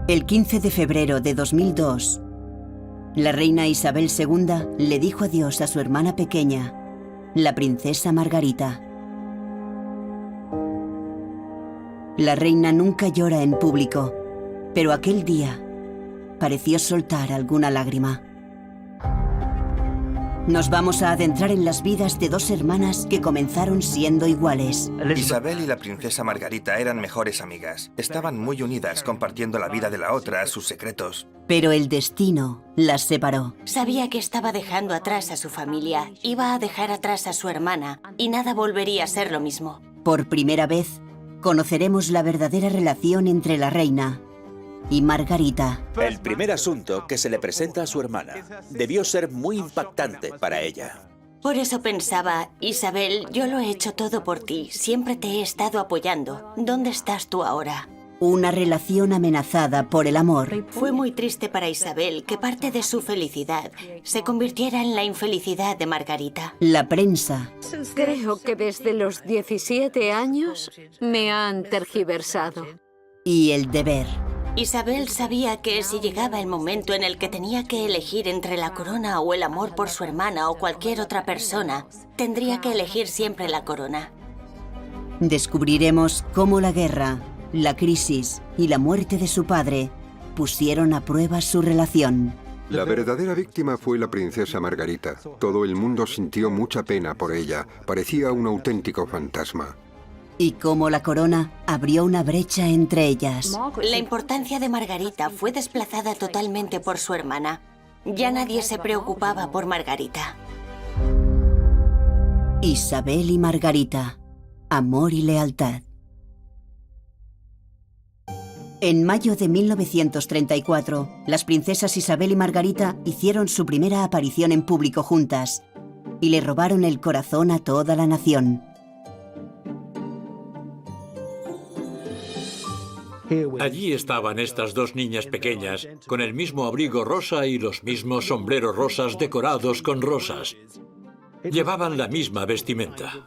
El 15 de febrero de 2002, la reina Isabel II le dijo adiós a su hermana pequeña, la princesa Margarita. La reina nunca llora en público, pero aquel día pareció soltar alguna lágrima. Nos vamos a adentrar en las vidas de dos hermanas que comenzaron siendo iguales. Isabel y la princesa Margarita eran mejores amigas. Estaban muy unidas, compartiendo la vida de la otra, sus secretos. Pero el destino las separó. Sabía que estaba dejando atrás a su familia, iba a dejar atrás a su hermana, y nada volvería a ser lo mismo. Por primera vez, conoceremos la verdadera relación entre la reina y Margarita. El primer asunto que se le presenta a su hermana debió ser muy impactante para ella. Por eso pensaba, Isabel, yo lo he hecho todo por ti, siempre te he estado apoyando. ¿Dónde estás tú ahora? Una relación amenazada por el amor. Fue muy triste para Isabel que parte de su felicidad se convirtiera en la infelicidad de Margarita. La prensa Creo que desde los 17 años me han tergiversado. y el deber. Isabel sabía que si llegaba el momento en el que tenía que elegir entre la corona o el amor por su hermana o cualquier otra persona, tendría que elegir siempre la corona. Descubriremos cómo la guerra, la crisis y la muerte de su padre pusieron a prueba su relación. La verdadera víctima fue la princesa Margarita. Todo el mundo sintió mucha pena por ella. Parecía un auténtico fantasma. Y cómo la corona abrió una brecha entre ellas. La importancia de Margarita fue desplazada totalmente por su hermana. Ya nadie se preocupaba por Margarita. Isabel y Margarita. Amor y lealtad. En mayo de 1934, las princesas Isabel y Margarita hicieron su primera aparición en público juntas y le robaron el corazón a toda la nación. Allí estaban estas dos niñas pequeñas, con el mismo abrigo rosa y los mismos sombreros rosas decorados con rosas. Llevaban la misma vestimenta.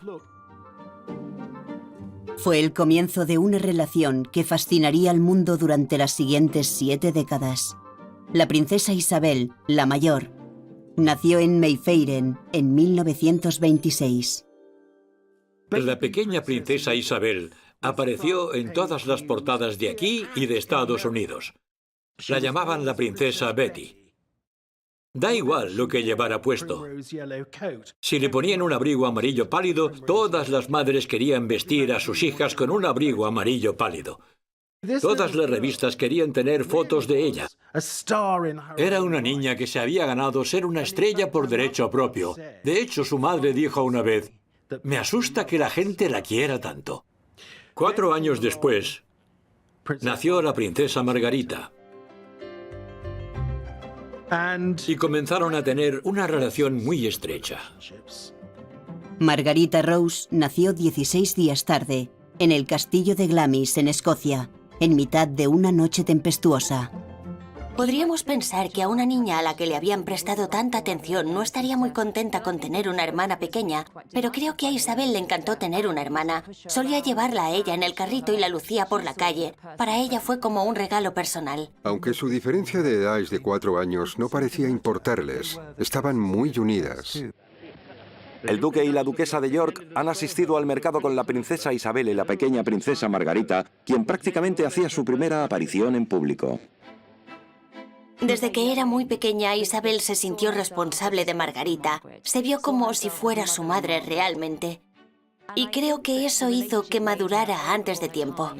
Fue el comienzo de una relación que fascinaría al mundo durante las siguientes 7 décadas. La princesa Isabel, la mayor, nació en Mayfairen en 1926. La pequeña princesa Isabel apareció en todas las portadas de aquí y de Estados Unidos. La llamaban la princesa Betty. Da igual lo que llevara puesto. Si le ponían un abrigo amarillo pálido, todas las madres querían vestir a sus hijas con un abrigo amarillo pálido. Todas las revistas querían tener fotos de ella. Era una niña que se había ganado ser una estrella por derecho propio. De hecho, su madre dijo una vez, «Me asusta que la gente la quiera tanto». 4 años después, nació la princesa Margarita. Y comenzaron a tener una relación muy estrecha. Margarita Rose nació 16 días tarde, en el castillo de Glamis, en Escocia, en mitad de una noche tempestuosa. Podríamos pensar que a una niña a la que le habían prestado tanta atención no estaría muy contenta con tener una hermana pequeña, pero creo que a Isabel le encantó tener una hermana. Solía llevarla a ella en el carrito y la lucía por la calle. Para ella fue como un regalo personal. Aunque su diferencia de edad es de 4 años, no parecía importarles. Estaban muy unidas. El duque y la duquesa de York han asistido al mercado con la princesa Isabel y la pequeña princesa Margarita, quien prácticamente hacía su primera aparición en público. Desde que era muy pequeña, Isabel se sintió responsable de Margarita. Se vio como si fuera su madre realmente. Y creo que eso hizo que madurara antes de tiempo.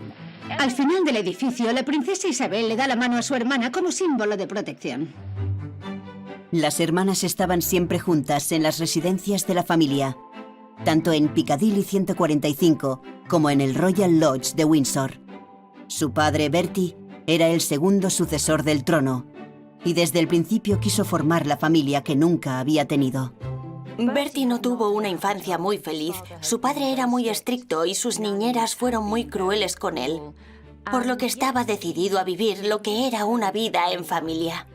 Al final del edificio, la princesa Isabel le da la mano a su hermana como símbolo de protección. Las hermanas estaban siempre juntas en las residencias de la familia, tanto en Piccadilly 145 como en el Royal Lodge de Windsor. Su padre, Bertie, era el segundo sucesor del trono, y desde el principio quiso formar la familia que nunca había tenido. Bertie no tuvo una infancia muy feliz. Su padre era muy estricto y sus niñeras fueron muy crueles con él, por lo que estaba decidido a vivir lo que era una vida en familia.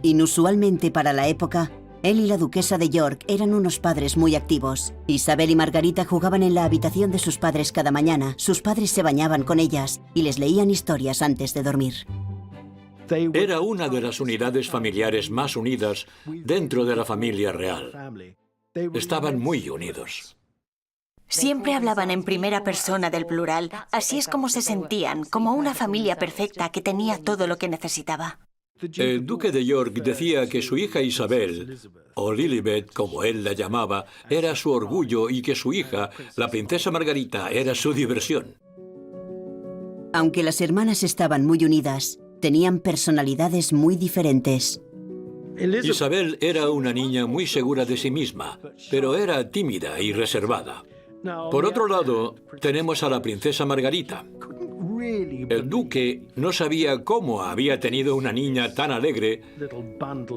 Inusualmente para la época, él y la duquesa de York eran unos padres muy activos. Isabel y Margarita jugaban en la habitación de sus padres cada mañana. Sus padres se bañaban con ellas y les leían historias antes de dormir. Era una de las unidades familiares más unidas dentro de la familia real. Estaban muy unidos. Siempre hablaban en primera persona del plural. Así es como se sentían, como una familia perfecta que tenía todo lo que necesitaba. El duque de York decía que su hija Isabel, o Lilibet, como él la llamaba, era su orgullo y que su hija, la princesa Margarita, era su diversión. Aunque las hermanas estaban muy unidas, tenían personalidades muy diferentes. Isabel era una niña muy segura de sí misma, pero era tímida y reservada. Por otro lado, tenemos a la princesa Margarita. El duque no sabía cómo había tenido una niña tan alegre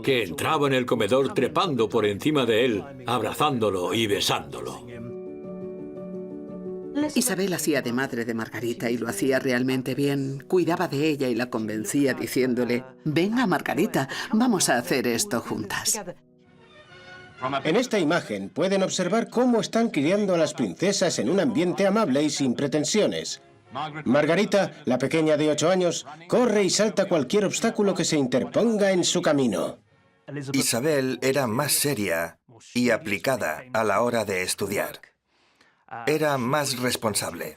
que entraba en el comedor trepando por encima de él, abrazándolo y besándolo. Isabel hacía de madre de Margarita y lo hacía realmente bien. Cuidaba de ella y la convencía diciéndole: venga, Margarita, vamos a hacer esto juntas. En esta imagen pueden observar cómo están criando a las princesas en un ambiente amable y sin pretensiones. Margarita, la pequeña de 8 años, corre y salta cualquier obstáculo que se interponga en su camino. Isabel era más seria y aplicada a la hora de estudiar. Era más responsable.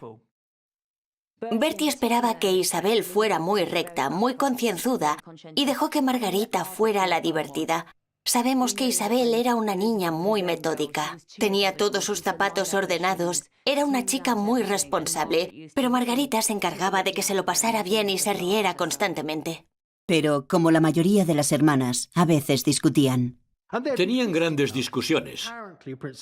Bertie esperaba que Isabel fuera muy recta, muy concienzuda, y dejó que Margarita fuera la divertida. Sabemos que Isabel era una niña muy metódica. Tenía todos sus zapatos ordenados. Era una chica muy responsable, pero Margarita se encargaba de que se lo pasara bien y se riera constantemente. Pero, como la mayoría de las hermanas, a veces discutían. Tenían grandes discusiones.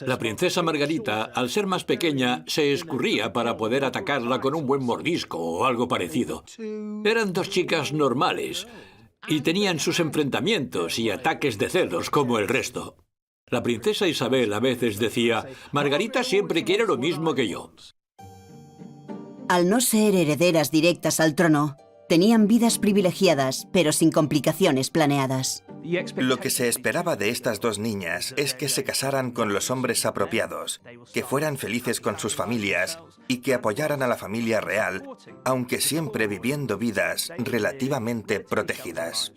La princesa Margarita, al ser más pequeña, se escurría para poder atacarla con un buen mordisco o algo parecido. Eran dos chicas normales y tenían sus enfrentamientos y ataques de celos como el resto. La princesa Isabel a veces decía: Margarita siempre quiere lo mismo que yo. Al no ser herederas directas al trono, tenían vidas privilegiadas, pero sin complicaciones planeadas. Lo que se esperaba de estas dos niñas es que se casaran con los hombres apropiados, que fueran felices con sus familias y que apoyaran a la familia real, aunque siempre viviendo vidas relativamente protegidas.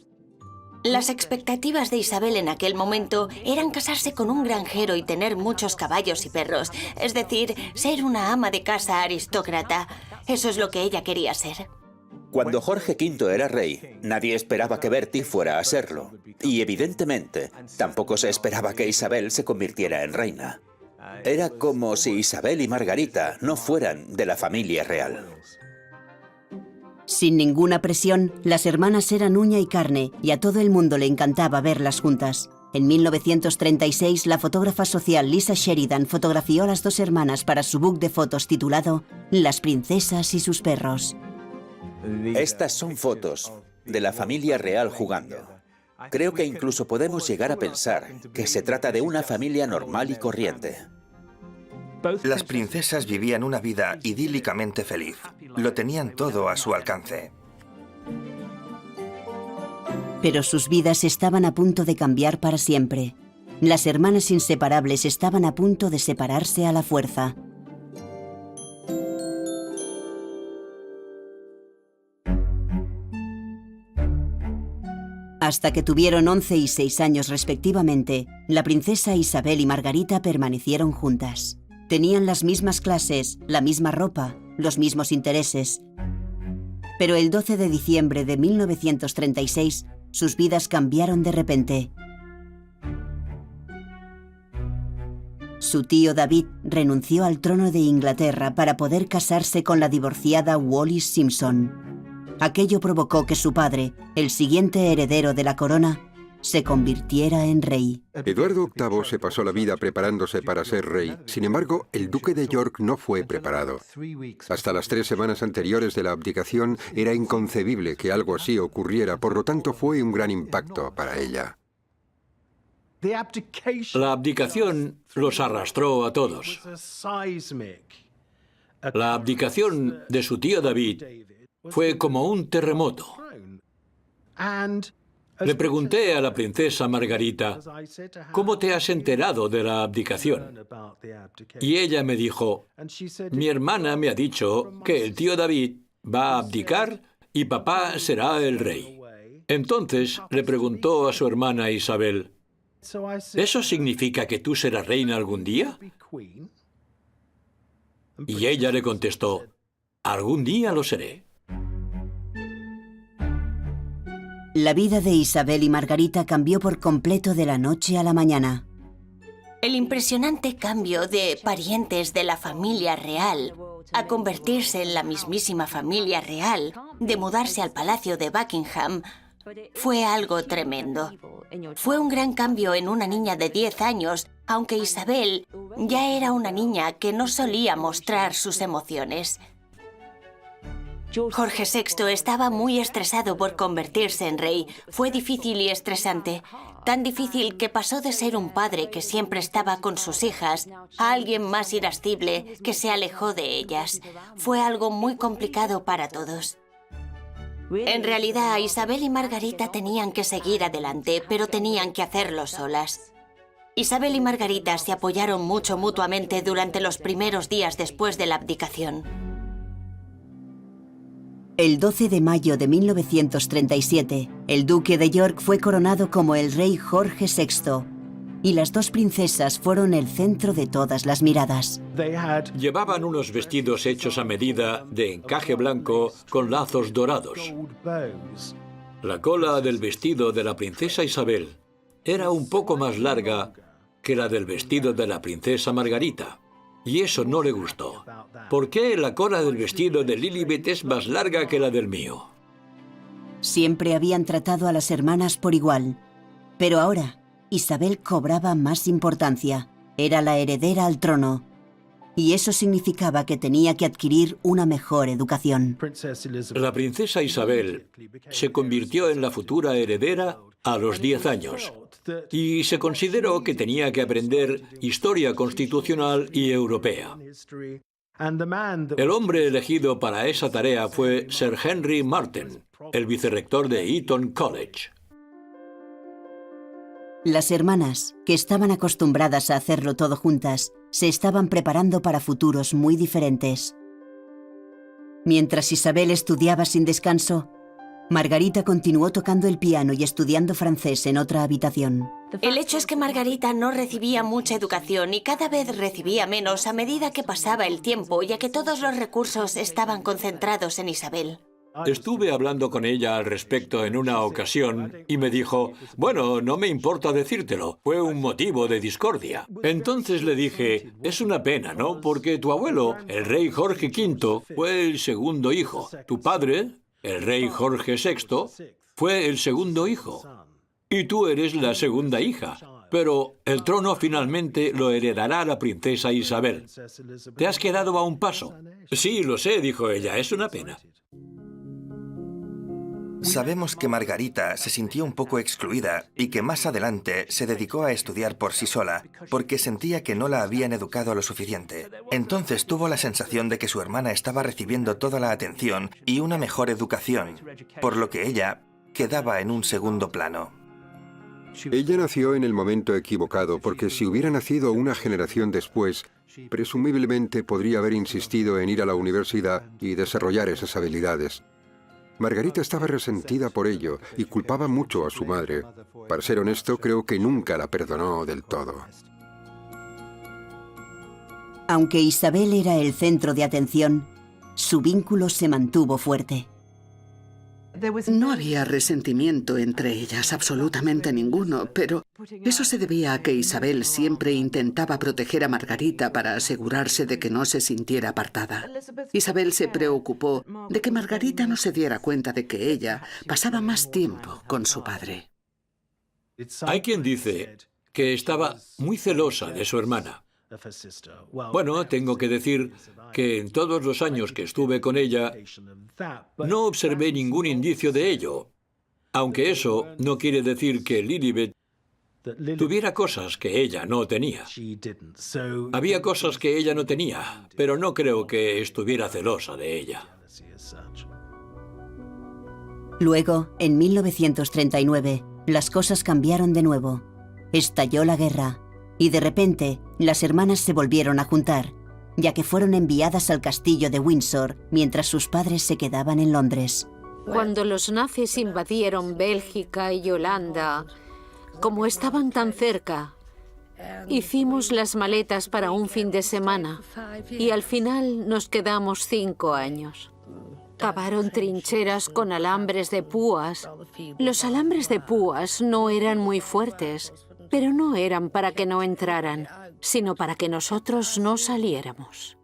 Las expectativas de Isabel en aquel momento eran casarse con un granjero y tener muchos caballos y perros, es decir, ser una ama de casa aristócrata. Eso es lo que ella quería ser. Cuando Jorge V era rey, nadie esperaba que Bertie fuera a serlo. Y evidentemente, tampoco se esperaba que Isabel se convirtiera en reina. Era como si Isabel y Margarita no fueran de la familia real. Sin ninguna presión, las hermanas eran uña y carne, y a todo el mundo le encantaba verlas juntas. En 1936, la fotógrafa social Lisa Sheridan fotografió a las dos hermanas para su book de fotos titulado Las princesas y sus perros. Estas son fotos de la familia real jugando. Creo que incluso podemos llegar a pensar que se trata de una familia normal y corriente. Las princesas vivían una vida idílicamente feliz. Lo tenían todo a su alcance. Pero sus vidas estaban a punto de cambiar para siempre. Las hermanas inseparables estaban a punto de separarse a la fuerza. Hasta que tuvieron 11 y 6 años respectivamente, la princesa Isabel y Margarita permanecieron juntas. Tenían las mismas clases, la misma ropa, los mismos intereses. Pero el 12 de diciembre de 1936, sus vidas cambiaron de repente. Su tío David renunció al trono de Inglaterra para poder casarse con la divorciada Wallis Simpson. Aquello provocó que su padre, el siguiente heredero de la corona, se convirtiera en rey. Eduardo VIII se pasó la vida preparándose para ser rey. Sin embargo, el duque de York no fue preparado. Hasta las 3 semanas anteriores de la abdicación era inconcebible que algo así ocurriera, por lo tanto fue un gran impacto para ella. La abdicación los arrastró a todos. La abdicación de su tío David fue como un terremoto. Le pregunté a la princesa Margarita, ¿cómo te has enterado de la abdicación? Y ella me dijo, mi hermana me ha dicho que el tío David va a abdicar y papá será el rey. Entonces le preguntó a su hermana Isabel, ¿eso significa que tú serás reina algún día? Y ella le contestó, algún día lo seré. La vida de Isabel y Margarita cambió por completo de la noche a la mañana. El impresionante cambio de parientes de la familia real a convertirse en la mismísima familia real, de mudarse al Palacio de Buckingham, fue algo tremendo. Fue un gran cambio en una niña de 10 años, aunque Isabel ya era una niña que no solía mostrar sus emociones. Jorge VI estaba muy estresado por convertirse en rey. Fue difícil y estresante. Tan difícil que pasó de ser un padre que siempre estaba con sus hijas a alguien más irascible que se alejó de ellas. Fue algo muy complicado para todos. En realidad, Isabel y Margarita tenían que seguir adelante, pero tenían que hacerlo solas. Isabel y Margarita se apoyaron mucho mutuamente durante los primeros días después de la abdicación. El 12 de mayo de 1937, el duque de York fue coronado como el rey Jorge VI, y las dos princesas fueron el centro de todas las miradas. Llevaban unos vestidos hechos a medida de encaje blanco con lazos dorados. La cola del vestido de la princesa Isabel era un poco más larga que la del vestido de la princesa Margarita. Y eso no le gustó. ¿Por qué la cola del vestido de Lilibet es más larga que la del mío? Siempre habían tratado a las hermanas por igual. Pero ahora, Isabel cobraba más importancia. Era la heredera al trono. Y eso significaba que tenía que adquirir una mejor educación. La princesa Isabel se convirtió en la futura heredera a los 10 años. Y se consideró que tenía que aprender historia constitucional y europea. El hombre elegido para esa tarea fue Sir Henry Marten, el vicerrector de Eton College. Las hermanas, que estaban acostumbradas a hacerlo todo juntas, se estaban preparando para futuros muy diferentes. Mientras Isabel estudiaba sin descanso, Margarita continuó tocando el piano y estudiando francés en otra habitación. El hecho es que Margarita no recibía mucha educación y cada vez recibía menos a medida que pasaba el tiempo, ya que todos los recursos estaban concentrados en Isabel. Estuve hablando con ella al respecto en una ocasión y me dijo, bueno, no me importa decírtelo, fue un motivo de discordia. Entonces le dije, es una pena, ¿no? Porque tu abuelo, el rey Jorge V, fue el segundo hijo. Tu padre, el rey Jorge VI, fue el segundo hijo. Y tú eres la segunda hija. Pero el trono finalmente lo heredará la princesa Isabel. ¿Te has quedado a un paso? Sí, lo sé, dijo ella, es una pena. Sabemos que Margarita se sintió un poco excluida y que más adelante se dedicó a estudiar por sí sola porque sentía que no la habían educado lo suficiente. Entonces tuvo la sensación de que su hermana estaba recibiendo toda la atención y una mejor educación, por lo que ella quedaba en un segundo plano. Ella nació en el momento equivocado porque si hubiera nacido una generación después, presumiblemente podría haber insistido en ir a la universidad y desarrollar esas habilidades. Margarita estaba resentida por ello y culpaba mucho a su madre. Para ser honesto, creo que nunca la perdonó del todo. Aunque Isabel era el centro de atención, su vínculo se mantuvo fuerte. No había resentimiento entre ellas, absolutamente ninguno, pero eso se debía a que Isabel siempre intentaba proteger a Margarita para asegurarse de que no se sintiera apartada. Isabel se preocupó de que Margarita no se diera cuenta de que ella pasaba más tiempo con su padre. Hay quien dice que estaba muy celosa de su hermana. Bueno, tengo que decir que en todos los años que estuve con ella, no observé ningún indicio de ello. Aunque eso no quiere decir que Lilibet tuviera cosas que ella no tenía. Había cosas que ella no tenía, pero no creo que estuviera celosa de ella. Luego, en 1939, las cosas cambiaron de nuevo. Estalló la guerra. Y de repente, las hermanas se volvieron a juntar, ya que fueron enviadas al castillo de Windsor mientras sus padres se quedaban en Londres. Cuando los nazis invadieron Bélgica y Holanda, como estaban tan cerca, hicimos las maletas para un fin de semana y al final nos quedamos 5 años. Cavaron trincheras con alambres de púas. Los alambres de púas no eran muy fuertes, pero no eran para que no entraran, sino para que nosotros no saliéramos.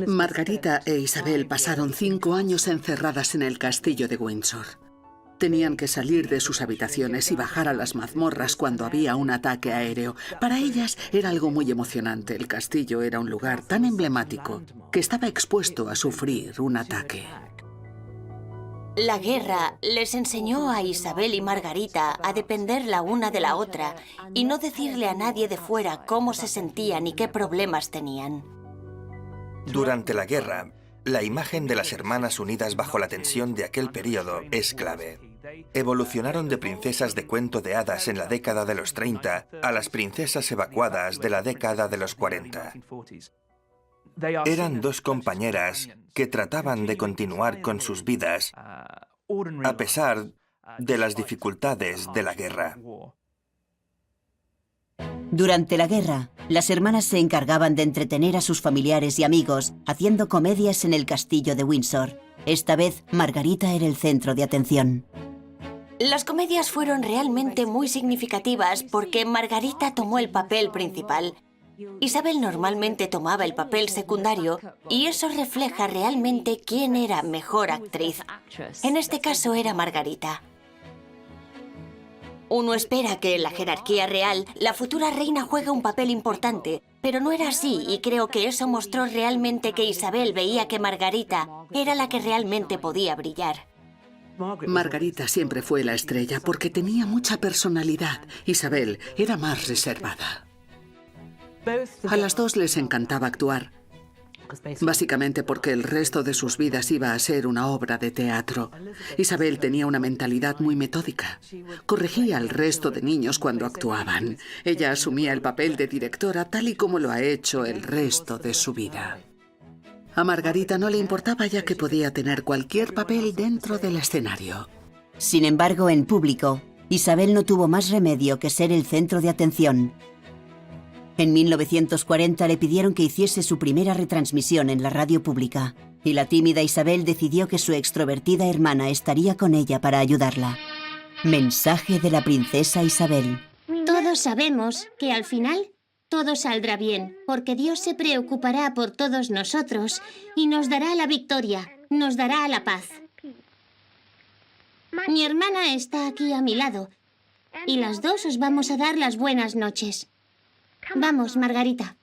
Margarita e Isabel pasaron 5 años encerradas en el castillo de Windsor. Tenían que salir de sus habitaciones y bajar a las mazmorras cuando había un ataque aéreo. Para ellas era algo muy emocionante. El castillo era un lugar tan emblemático que estaba expuesto a sufrir un ataque. La guerra les enseñó a Isabel y Margarita a depender la una de la otra y no decirle a nadie de fuera cómo se sentían y qué problemas tenían. Durante la guerra, la imagen de las hermanas unidas bajo la tensión de aquel periodo es clave. Evolucionaron de princesas de cuento de hadas en la década de los 30 a las princesas evacuadas de la década de los 40. Eran 2 compañeras que trataban de continuar con sus vidas a pesar de las dificultades de la guerra. Durante la guerra, las hermanas se encargaban de entretener a sus familiares y amigos haciendo comedias en el castillo de Windsor. Esta vez, Margarita era el centro de atención. Las comedias fueron realmente muy significativas porque Margarita tomó el papel principal. Isabel normalmente tomaba el papel secundario y eso refleja realmente quién era mejor actriz. En este caso era Margarita. Uno espera que en la jerarquía real la futura reina juegue un papel importante, pero no era así y creo que eso mostró realmente que Isabel veía que Margarita era la que realmente podía brillar. Margarita siempre fue la estrella porque tenía mucha personalidad. Isabel era más reservada. A las 2 les encantaba actuar, básicamente porque el resto de sus vidas iba a ser una obra de teatro. Isabel tenía una mentalidad muy metódica. Corregía al resto de niños cuando actuaban. Ella asumía el papel de directora tal y como lo ha hecho el resto de su vida. A Margarita no le importaba ya que podía tener cualquier papel dentro del escenario. Sin embargo, en público, Isabel no tuvo más remedio que ser el centro de atención. En 1940 le pidieron que hiciese su primera retransmisión en la radio pública, y la tímida Isabel decidió que su extrovertida hermana estaría con ella para ayudarla. Mensaje de la princesa Isabel. Todos sabemos que al final todo saldrá bien, porque Dios se preocupará por todos nosotros y nos dará la victoria, nos dará la paz. Mi hermana está aquí a mi lado y las 2 os vamos a dar las buenas noches. Vamos, Margarita.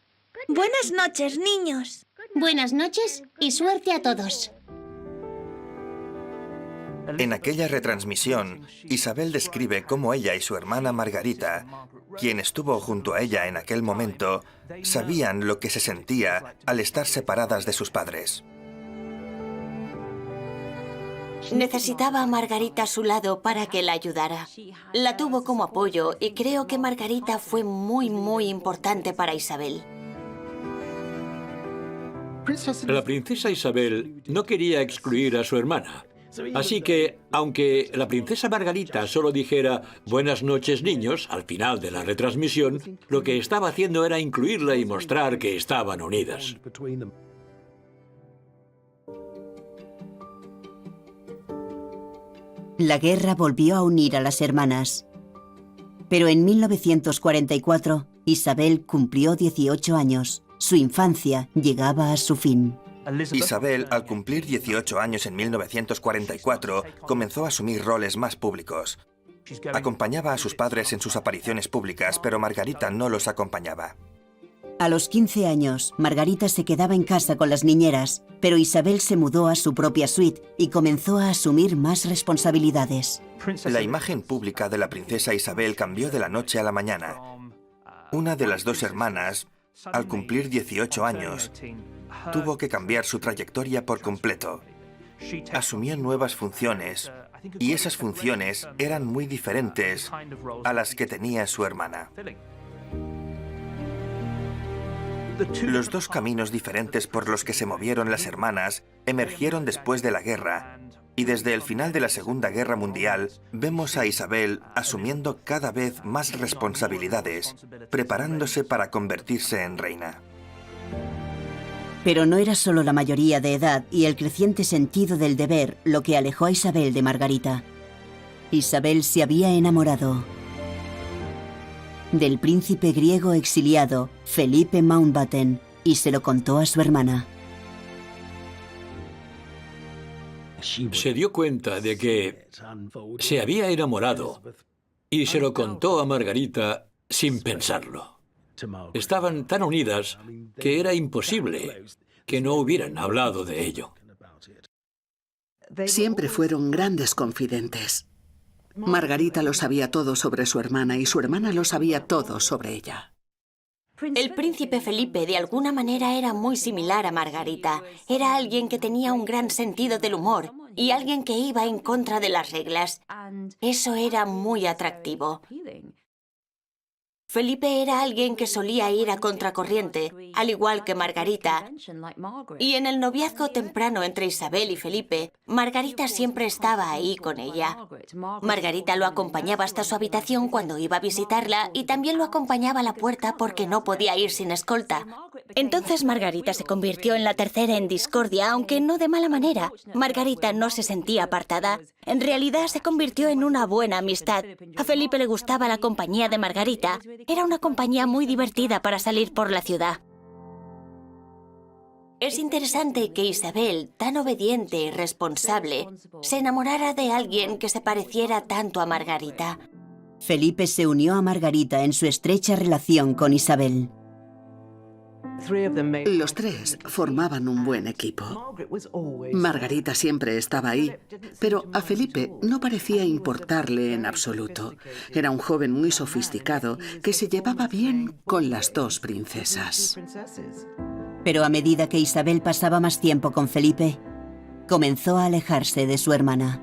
Buenas noches, niños. Buenas noches y suerte a todos. En aquella retransmisión, Isabel describe cómo ella y su hermana Margarita, quien estuvo junto a ella en aquel momento, sabían lo que se sentía al estar separadas de sus padres. Necesitaba a Margarita a su lado para que la ayudara. La tuvo como apoyo y creo que Margarita fue muy importante para Isabel. La princesa Isabel no quería excluir a su hermana. Así que, aunque la princesa Margarita solo dijera «Buenas noches, niños» al final de la retransmisión, lo que estaba haciendo era incluirla y mostrar que estaban unidas. La guerra volvió a unir a las hermanas. Pero en 1944, Isabel cumplió 18 años. Su infancia llegaba a su fin. Isabel, al cumplir 18 años en 1944, comenzó a asumir roles más públicos. Acompañaba a sus padres en sus apariciones públicas, pero Margarita no los acompañaba. A los 15 años, Margarita se quedaba en casa con las niñeras, pero Isabel se mudó a su propia suite y comenzó a asumir más responsabilidades. La imagen pública de la princesa Isabel cambió de la noche a la mañana. Una de las 2 hermanas, al cumplir 18 años, tuvo que cambiar su trayectoria por completo. Asumió nuevas funciones, y esas funciones eran muy diferentes a las que tenía su hermana. Los 2 caminos diferentes por los que se movieron las hermanas emergieron después de la guerra Y desde el final de la Segunda Guerra Mundial, vemos a Isabel asumiendo cada vez más responsabilidades, preparándose para convertirse en reina. Pero no era solo la mayoría de edad y el creciente sentido del deber lo que alejó a Isabel de Margarita. Isabel se había enamorado del príncipe griego exiliado, Felipe Mountbatten, y se lo contó a su hermana. Se dio cuenta de que se había enamorado y se lo contó a Margarita sin pensarlo. Estaban tan unidas que era imposible que no hubieran hablado de ello. Siempre fueron grandes confidentes. Margarita lo sabía todo sobre su hermana y su hermana lo sabía todo sobre ella. El príncipe Felipe de alguna manera era muy similar a Margarita. Era alguien que tenía un gran sentido del humor y alguien que iba en contra de las reglas. Eso era muy atractivo. Felipe era alguien que solía ir a contracorriente, al igual que Margarita. Y en el noviazgo temprano entre Isabel y Felipe, Margarita siempre estaba ahí con ella. Margarita lo acompañaba hasta su habitación cuando iba a visitarla y también lo acompañaba a la puerta porque no podía ir sin escolta. Entonces Margarita se convirtió en la tercera en discordia, aunque no de mala manera. Margarita no se sentía apartada. En realidad se convirtió en una buena amistad. A Felipe le gustaba la compañía de Margarita. Era una compañía muy divertida para salir por la ciudad. Es interesante que Isabel, tan obediente y responsable, se enamorara de alguien que se pareciera tanto a Margarita. Felipe se unió a Margarita en su estrecha relación con Isabel. Los tres formaban un buen equipo. Margarita siempre estaba ahí, pero a Felipe no parecía importarle en absoluto. Era un joven muy sofisticado que se llevaba bien con las dos princesas. Pero a medida que Isabel pasaba más tiempo con Felipe, comenzó a alejarse de su hermana.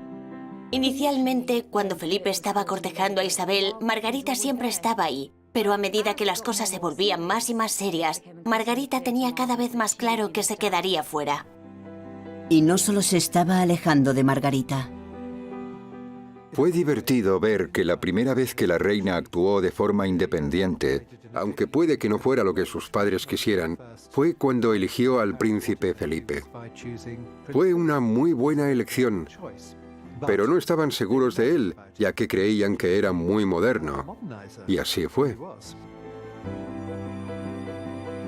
Inicialmente, cuando Felipe estaba cortejando a Isabel, Margarita siempre estaba ahí. Pero a medida que las cosas se volvían más y más serias, Margarita tenía cada vez más claro que se quedaría fuera. Y no solo se estaba alejando de Margarita. Fue divertido ver que la primera vez que la reina actuó de forma independiente, aunque puede que no fuera lo que sus padres quisieran, fue cuando eligió al príncipe Felipe. Fue una muy buena elección, pero no estaban seguros de él, ya que creían que era muy moderno. Y así fue.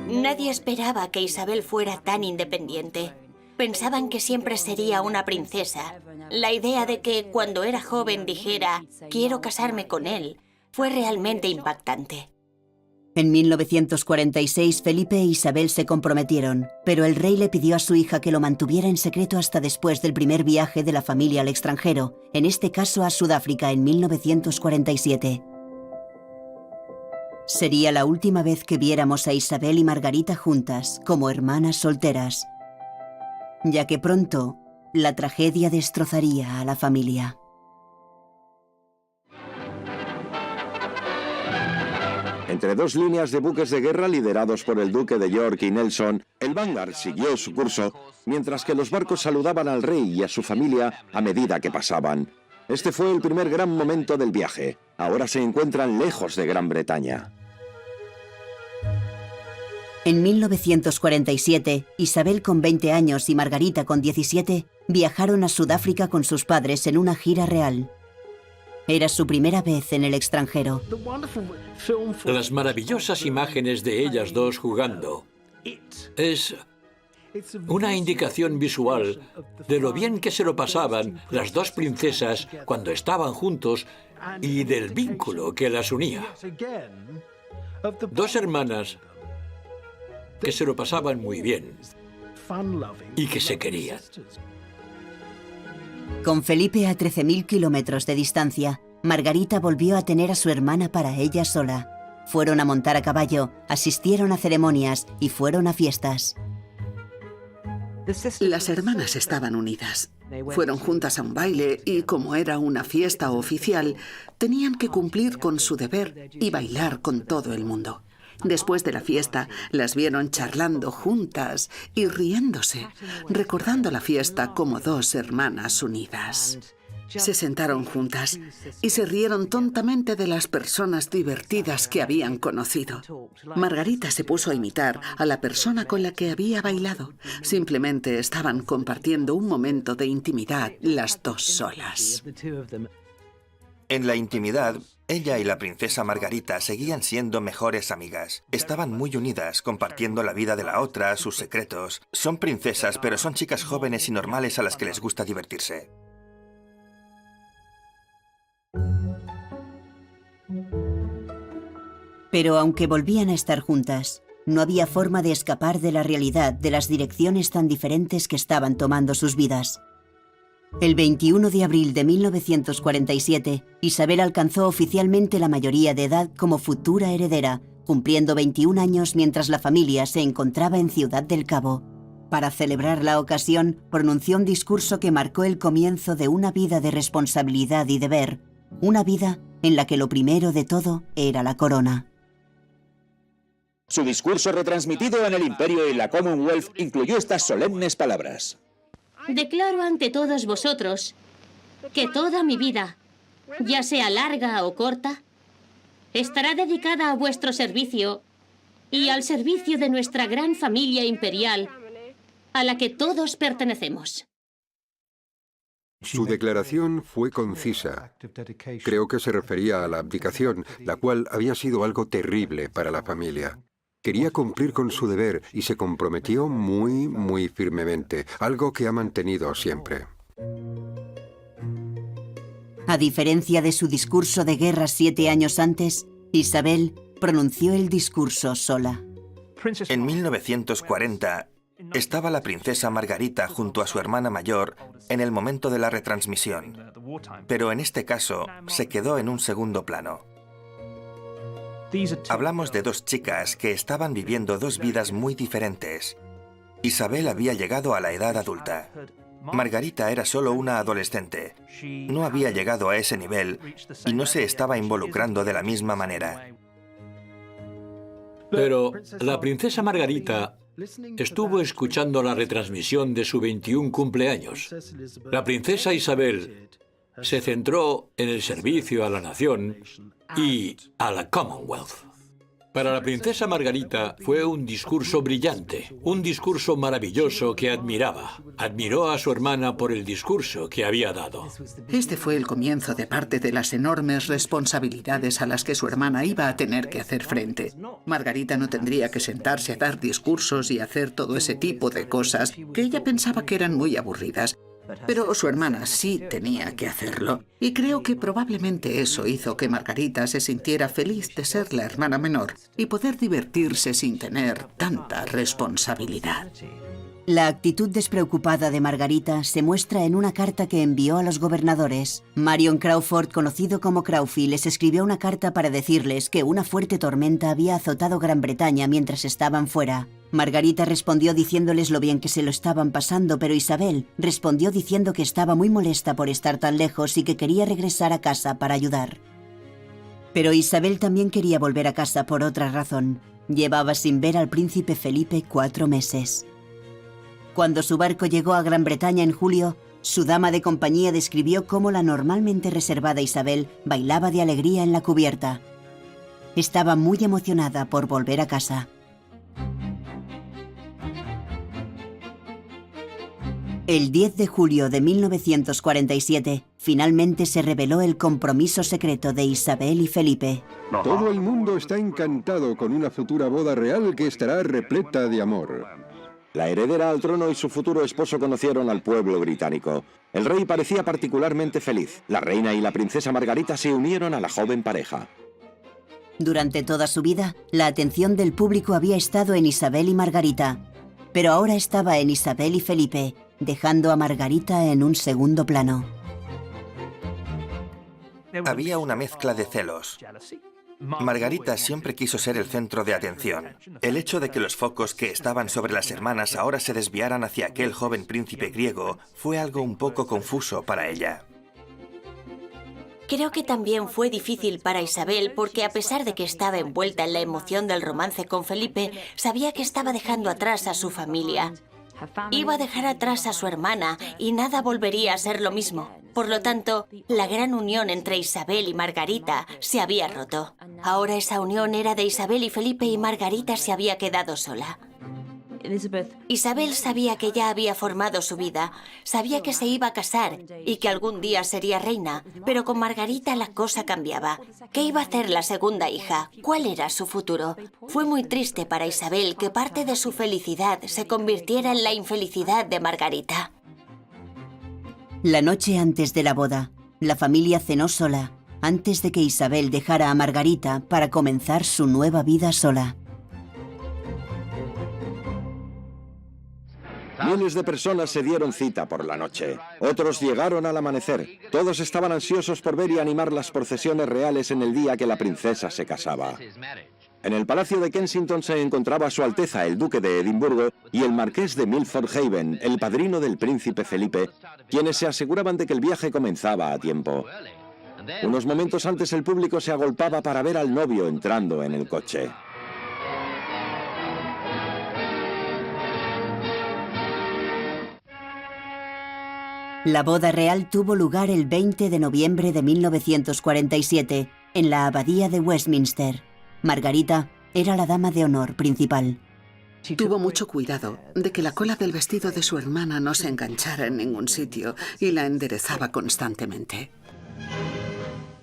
Nadie esperaba que Isabel fuera tan independiente. Pensaban que siempre sería una princesa. La idea de que cuando era joven dijera, quiero casarme con él, fue realmente impactante. En 1946, Felipe e Isabel se comprometieron, pero el rey le pidió a su hija que lo mantuviera en secreto hasta después del primer viaje de la familia al extranjero, en este caso a Sudáfrica en 1947. Sería la última vez que viéramos a Isabel y Margarita juntas, como hermanas solteras, ya que pronto la tragedia destrozaría a la familia. Entre dos líneas de buques de guerra liderados por el duque de York y Nelson, el Vanguard siguió su curso, mientras que los barcos saludaban al rey y a su familia a medida que pasaban. Este fue el primer gran momento del viaje. Ahora se encuentran lejos de Gran Bretaña. En 1947, Isabel con 20 años y Margarita con 17 viajaron a Sudáfrica con sus padres en una gira real. Era su primera vez en el extranjero. Las maravillosas imágenes de ellas dos jugando es una indicación visual de lo bien que se lo pasaban las dos princesas cuando estaban juntos y del vínculo que las unía. Dos hermanas que se lo pasaban muy bien y que se querían. Con Felipe a 13.000 kilómetros de distancia, Margarita volvió a tener a su hermana para ella sola. Fueron a montar a caballo, asistieron a ceremonias y fueron a fiestas. Las hermanas estaban unidas. Fueron juntas a un baile y, como era una fiesta oficial, tenían que cumplir con su deber y bailar con todo el mundo. Después de la fiesta, las vieron charlando juntas y riéndose, recordando la fiesta como dos hermanas unidas. Se sentaron juntas y se rieron tontamente de las personas divertidas que habían conocido. Margarita se puso a imitar a la persona con la que había bailado. Simplemente estaban compartiendo un momento de intimidad las dos solas. En la intimidad, ella y la princesa Margarita seguían siendo mejores amigas. Estaban muy unidas, compartiendo la vida de la otra, sus secretos. Son princesas, pero son chicas jóvenes y normales a las que les gusta divertirse. Pero aunque volvían a estar juntas, no había forma de escapar de la realidad de las direcciones tan diferentes que estaban tomando sus vidas. El 21 de abril de 1947, Isabel alcanzó oficialmente la mayoría de edad como futura heredera, cumpliendo 21 años mientras la familia se encontraba en Ciudad del Cabo. Para celebrar la ocasión, pronunció un discurso que marcó el comienzo de una vida de responsabilidad y deber, una vida en la que lo primero de todo era la corona. Su discurso retransmitido en el Imperio y la Commonwealth incluyó estas solemnes palabras. Declaro ante todos vosotros que toda mi vida, ya sea larga o corta, estará dedicada a vuestro servicio y al servicio de nuestra gran familia imperial, a la que todos pertenecemos. Su declaración fue concisa. Creo que se refería a la abdicación, la cual había sido algo terrible para la familia. Quería cumplir con su deber y se comprometió muy firmemente, algo que ha mantenido siempre. A diferencia de su discurso de guerra 7 años antes, Isabel pronunció el discurso sola. En 1940, estaba la princesa Margarita junto a su hermana mayor en el momento de la retransmisión, pero en este caso se quedó en un segundo plano. Hablamos de dos chicas que estaban viviendo dos vidas muy diferentes. Isabel había llegado a la edad adulta. Margarita era solo una adolescente. No había llegado a ese nivel y no se estaba involucrando de la misma manera. Pero la princesa Margarita estuvo escuchando la retransmisión de su 21 cumpleaños. La princesa Isabel se centró en el servicio a la nación y a la Commonwealth. Para la princesa Margarita fue un discurso brillante, un discurso maravilloso que admiraba. Admiró a su hermana por el discurso que había dado. Este fue el comienzo de parte de las enormes responsabilidades a las que su hermana iba a tener que hacer frente. Margarita no tendría que sentarse a dar discursos y hacer todo ese tipo de cosas que ella pensaba que eran muy aburridas. Pero su hermana sí tenía que hacerlo. Y creo que probablemente eso hizo que Margarita se sintiera feliz de ser la hermana menor y poder divertirse sin tener tanta responsabilidad. La actitud despreocupada de Margarita se muestra en una carta que envió a los gobernadores. Marion Crawford, conocido como Crawfy, les escribió una carta para decirles que una fuerte tormenta había azotado Gran Bretaña mientras estaban fuera. Margarita respondió diciéndoles lo bien que se lo estaban pasando, pero Isabel respondió diciendo que estaba muy molesta por estar tan lejos y que quería regresar a casa para ayudar. Pero Isabel también quería volver a casa por otra razón. Llevaba sin ver al príncipe Felipe 4 meses. Cuando su barco llegó a Gran Bretaña en julio, su dama de compañía describió cómo la normalmente reservada Isabel bailaba de alegría en la cubierta. Estaba muy emocionada por volver a casa. El 10 de julio de 1947, finalmente se reveló el compromiso secreto de Isabel y Felipe. Todo el mundo está encantado con una futura boda real que estará repleta de amor. La heredera al trono y su futuro esposo conocieron al pueblo británico. El rey parecía particularmente feliz. La reina y la princesa Margarita se unieron a la joven pareja. Durante toda su vida, la atención del público había estado en Isabel y Margarita, pero ahora estaba en Isabel y Felipe, dejando a Margarita en un segundo plano. Había una mezcla de celos. Margarita siempre quiso ser el centro de atención. El hecho de que los focos que estaban sobre las hermanas ahora se desviaran hacia aquel joven príncipe griego fue algo un poco confuso para ella. Creo que también fue difícil para Isabel porque, a pesar de que estaba envuelta en la emoción del romance con Felipe, sabía que estaba dejando atrás a su familia. Iba a dejar atrás a su hermana y nada volvería a ser lo mismo. Por lo tanto, la gran unión entre Isabel y Margarita se había roto. Ahora esa unión era de Isabel y Felipe y Margarita se había quedado sola. Isabel sabía que ya había formado su vida, sabía que se iba a casar y que algún día sería reina, pero con Margarita la cosa cambiaba. ¿Qué iba a hacer la segunda hija? ¿Cuál era su futuro? Fue muy triste para Isabel que parte de su felicidad se convirtiera en la infelicidad de Margarita. La noche antes de la boda, la familia cenó sola, antes de que Isabel dejara a Margarita para comenzar su nueva vida sola. Miles de personas se dieron cita por la noche. Otros llegaron al amanecer. Todos estaban ansiosos por ver y animar las procesiones reales en el día que la princesa se casaba. En el Palacio de Kensington se encontraba Su Alteza el Duque de Edimburgo y el Marqués de Milford Haven, el padrino del príncipe Felipe, quienes se aseguraban de que el viaje comenzaba a tiempo. Unos momentos antes el público se agolpaba para ver al novio entrando en el coche. La boda real tuvo lugar el 20 de noviembre de 1947 en la Abadía de Westminster. Margarita era la dama de honor principal. Tuvo mucho cuidado de que la cola del vestido de su hermana no se enganchara en ningún sitio y la enderezaba constantemente.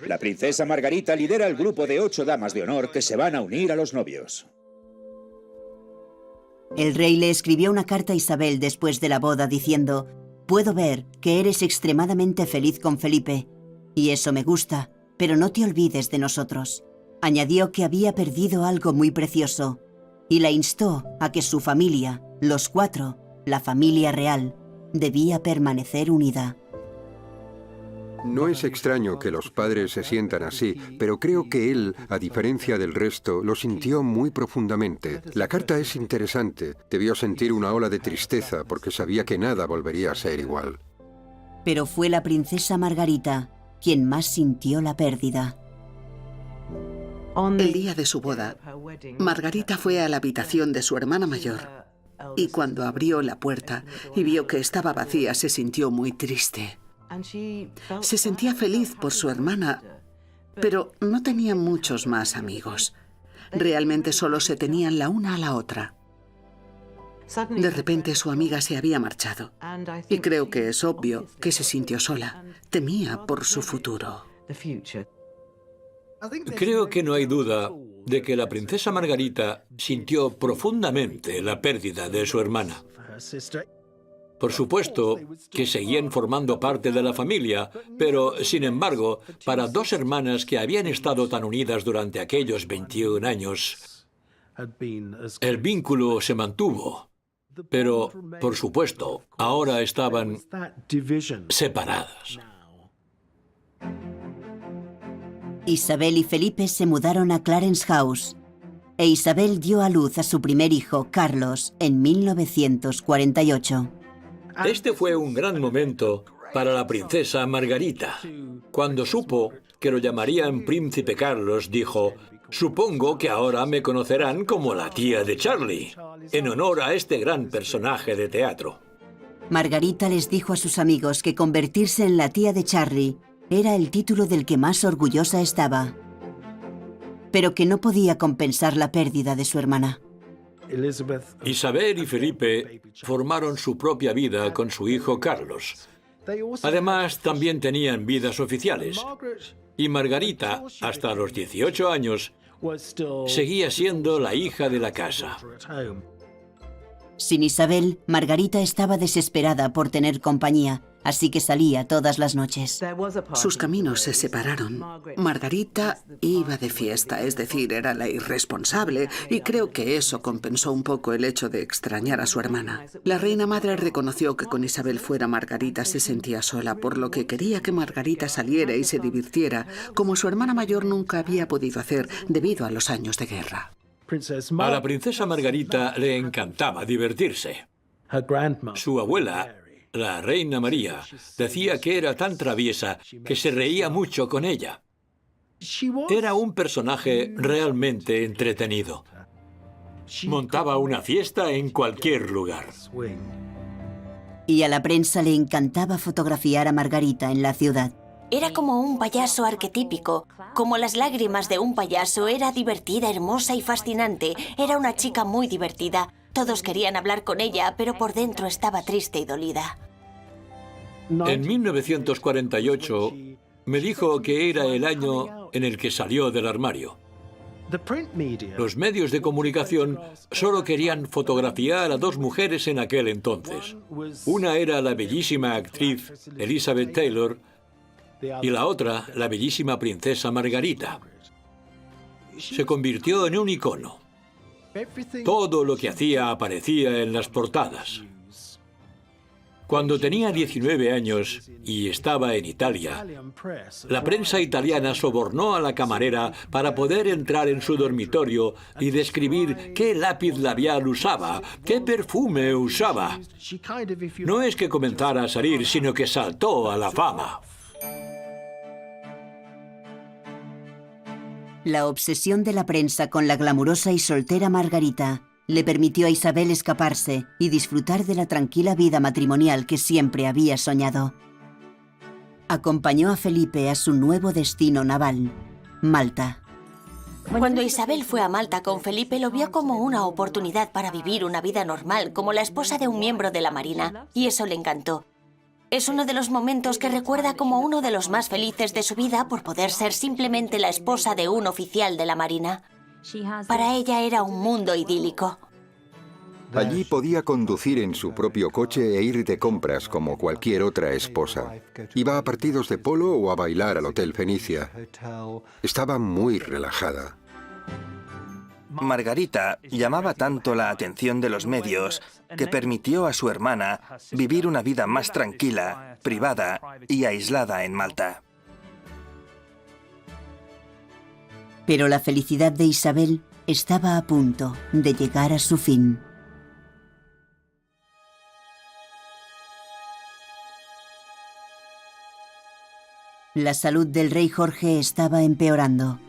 La princesa Margarita lidera el grupo de 8 damas de honor que se van a unir a los novios. El rey le escribió una carta a Isabel después de la boda diciendo: «Puedo ver que eres extremadamente feliz con Felipe, y eso me gusta, pero no te olvides de nosotros». Añadió que había perdido algo muy precioso, y la instó a que su familia, los 4, la familia real, debía permanecer unida. No es extraño que los padres se sientan así, pero creo que él, a diferencia del resto, lo sintió muy profundamente. La carta es interesante. Debió sentir una ola de tristeza porque sabía que nada volvería a ser igual. Pero fue la princesa Margarita quien más sintió la pérdida. El día de su boda, Margarita fue a la habitación de su hermana mayor y cuando abrió la puerta y vio que estaba vacía, se sintió muy triste. Se sentía feliz por su hermana, pero no tenía muchos más amigos. Realmente solo se tenían la una a la otra. De repente su amiga se había marchado y creo que es obvio que se sintió sola. Temía por su futuro. Creo que no hay duda de que la princesa Margarita sintió profundamente la pérdida de su hermana. Por supuesto que seguían formando parte de la familia, pero, sin embargo, para 2 hermanas que habían estado tan unidas durante aquellos 21 años, el vínculo se mantuvo. Pero, por supuesto, ahora estaban separadas. Isabel y Felipe se mudaron a Clarence House, e Isabel dio a luz a su primer hijo, Carlos, en 1948. Este fue un gran momento para la princesa Margarita. Cuando supo que lo llamarían Príncipe Carlos, dijo: «Supongo que ahora me conocerán como la tía de Charlie», en honor a este gran personaje de teatro. Margarita les dijo a sus amigos que convertirse en la tía de Charlie era el título del que más orgullosa estaba, pero que no podía compensar la pérdida de su hermana. Isabel y Felipe formaron su propia vida con su hijo Carlos. Además, también tenían vidas oficiales. Y Margarita, hasta los 18 años, seguía siendo la hija de la casa. Sin Isabel, Margarita estaba desesperada por tener compañía, así que salía todas las noches. Sus caminos se separaron. Margarita iba de fiesta, es decir, era la irresponsable, y creo que eso compensó un poco el hecho de extrañar a su hermana. La reina madre reconoció que con Isabel fuera Margarita se sentía sola, por lo que quería que Margarita saliera y se divirtiera, como su hermana mayor nunca había podido hacer debido a los años de guerra. A la princesa Margarita le encantaba divertirse. Su abuela La reina María decía que era tan traviesa que se reía mucho con ella. Era un personaje realmente entretenido. Montaba una fiesta en cualquier lugar. Y a la prensa le encantaba fotografiar a Margarita en la ciudad. Era como un payaso arquetípico. Como las lágrimas de un payaso, era divertida, hermosa y fascinante. Era una chica muy divertida. Todos querían hablar con ella, pero por dentro estaba triste y dolida. En 1948 me dijo que era el año en el que salió del armario. Los medios de comunicación solo querían fotografiar a dos mujeres en aquel entonces. Una era la bellísima actriz Elizabeth Taylor y la otra, la bellísima princesa Margarita. Se convirtió en un icono. Todo lo que hacía aparecía en las portadas. Cuando tenía 19 años y estaba en Italia, la prensa italiana sobornó a la camarera para poder entrar en su dormitorio y describir qué lápiz labial usaba, qué perfume usaba. No es que comenzara a salir, sino que saltó a la fama. La obsesión de la prensa con la glamurosa y soltera Margarita le permitió a Isabel escaparse y disfrutar de la tranquila vida matrimonial que siempre había soñado. Acompañó a Felipe a su nuevo destino naval, Malta. Cuando Isabel fue a Malta con Felipe, lo vio como una oportunidad para vivir una vida normal, como la esposa de un miembro de la Marina, y eso le encantó. Es uno de los momentos que recuerda como uno de los más felices de su vida por poder ser simplemente la esposa de un oficial de la Marina. Para ella era un mundo idílico. Allí podía conducir en su propio coche e ir de compras como cualquier otra esposa. Iba a partidos de polo o a bailar al Hotel Fenicia. Estaba muy relajada. Margarita llamaba tanto la atención de los medios que permitió a su hermana vivir una vida más tranquila, privada y aislada en Malta. Pero la felicidad de Isabel estaba a punto de llegar a su fin. La salud del rey Jorge estaba empeorando.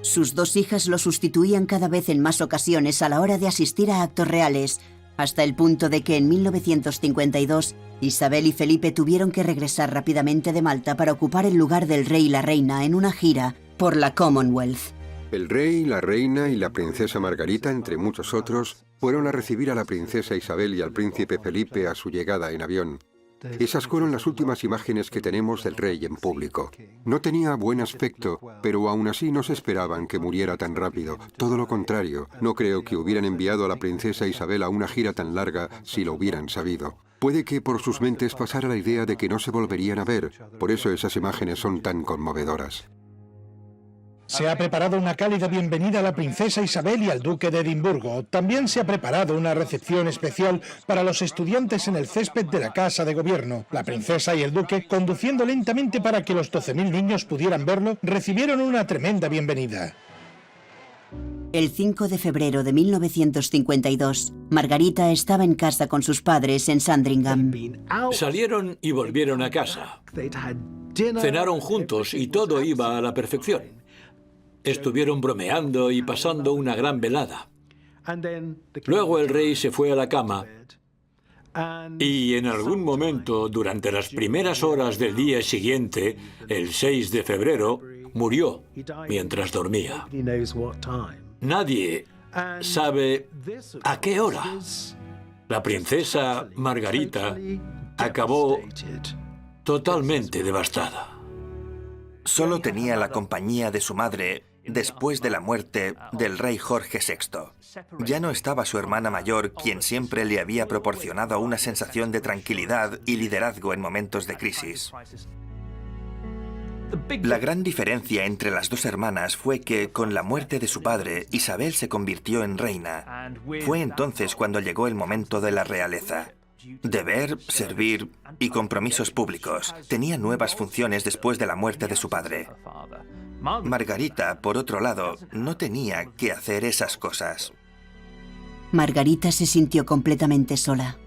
Sus dos hijas lo sustituían cada vez en más ocasiones a la hora de asistir a actos reales, hasta el punto de que en 1952 Isabel y Felipe tuvieron que regresar rápidamente de Malta para ocupar el lugar del rey y la reina en una gira por la Commonwealth. El rey, la reina y la princesa Margarita, entre muchos otros, fueron a recibir a la princesa Isabel y al príncipe Felipe a su llegada en avión. Esas fueron las últimas imágenes que tenemos del rey en público. No tenía buen aspecto, pero aún así no se esperaban que muriera tan rápido. Todo lo contrario, no creo que hubieran enviado a la princesa Isabel a una gira tan larga si lo hubieran sabido. Puede que por sus mentes pasara la idea de que no se volverían a ver, por eso esas imágenes son tan conmovedoras. Se ha preparado una cálida bienvenida a la princesa Isabel y al duque de Edimburgo. También se ha preparado una recepción especial para los estudiantes en el césped de la Casa de Gobierno. La princesa y el duque, conduciendo lentamente para que los 12.000 niños pudieran verlo, recibieron una tremenda bienvenida. El 5 de febrero de 1952, Margarita estaba en casa con sus padres en Sandringham. Salieron y volvieron a casa. Cenaron juntos y todo iba a la perfección. Estuvieron bromeando y pasando una gran velada. Luego el rey se fue a la cama y en algún momento, durante las primeras horas del día siguiente, el 6 de febrero, murió mientras dormía. Nadie sabe a qué hora. La princesa Margarita acabó totalmente devastada. Solo tenía la compañía de su madre después de la muerte del rey Jorge VI. Ya no estaba su hermana mayor, quien siempre le había proporcionado una sensación de tranquilidad y liderazgo en momentos de crisis. La gran diferencia entre las dos hermanas fue que, con la muerte de su padre, Isabel se convirtió en reina. Fue entonces cuando llegó el momento de la realeza. Deber, servir y compromisos públicos. Tenía nuevas funciones después de la muerte de su padre. Margarita, por otro lado, no tenía que hacer esas cosas. Margarita se sintió completamente sola.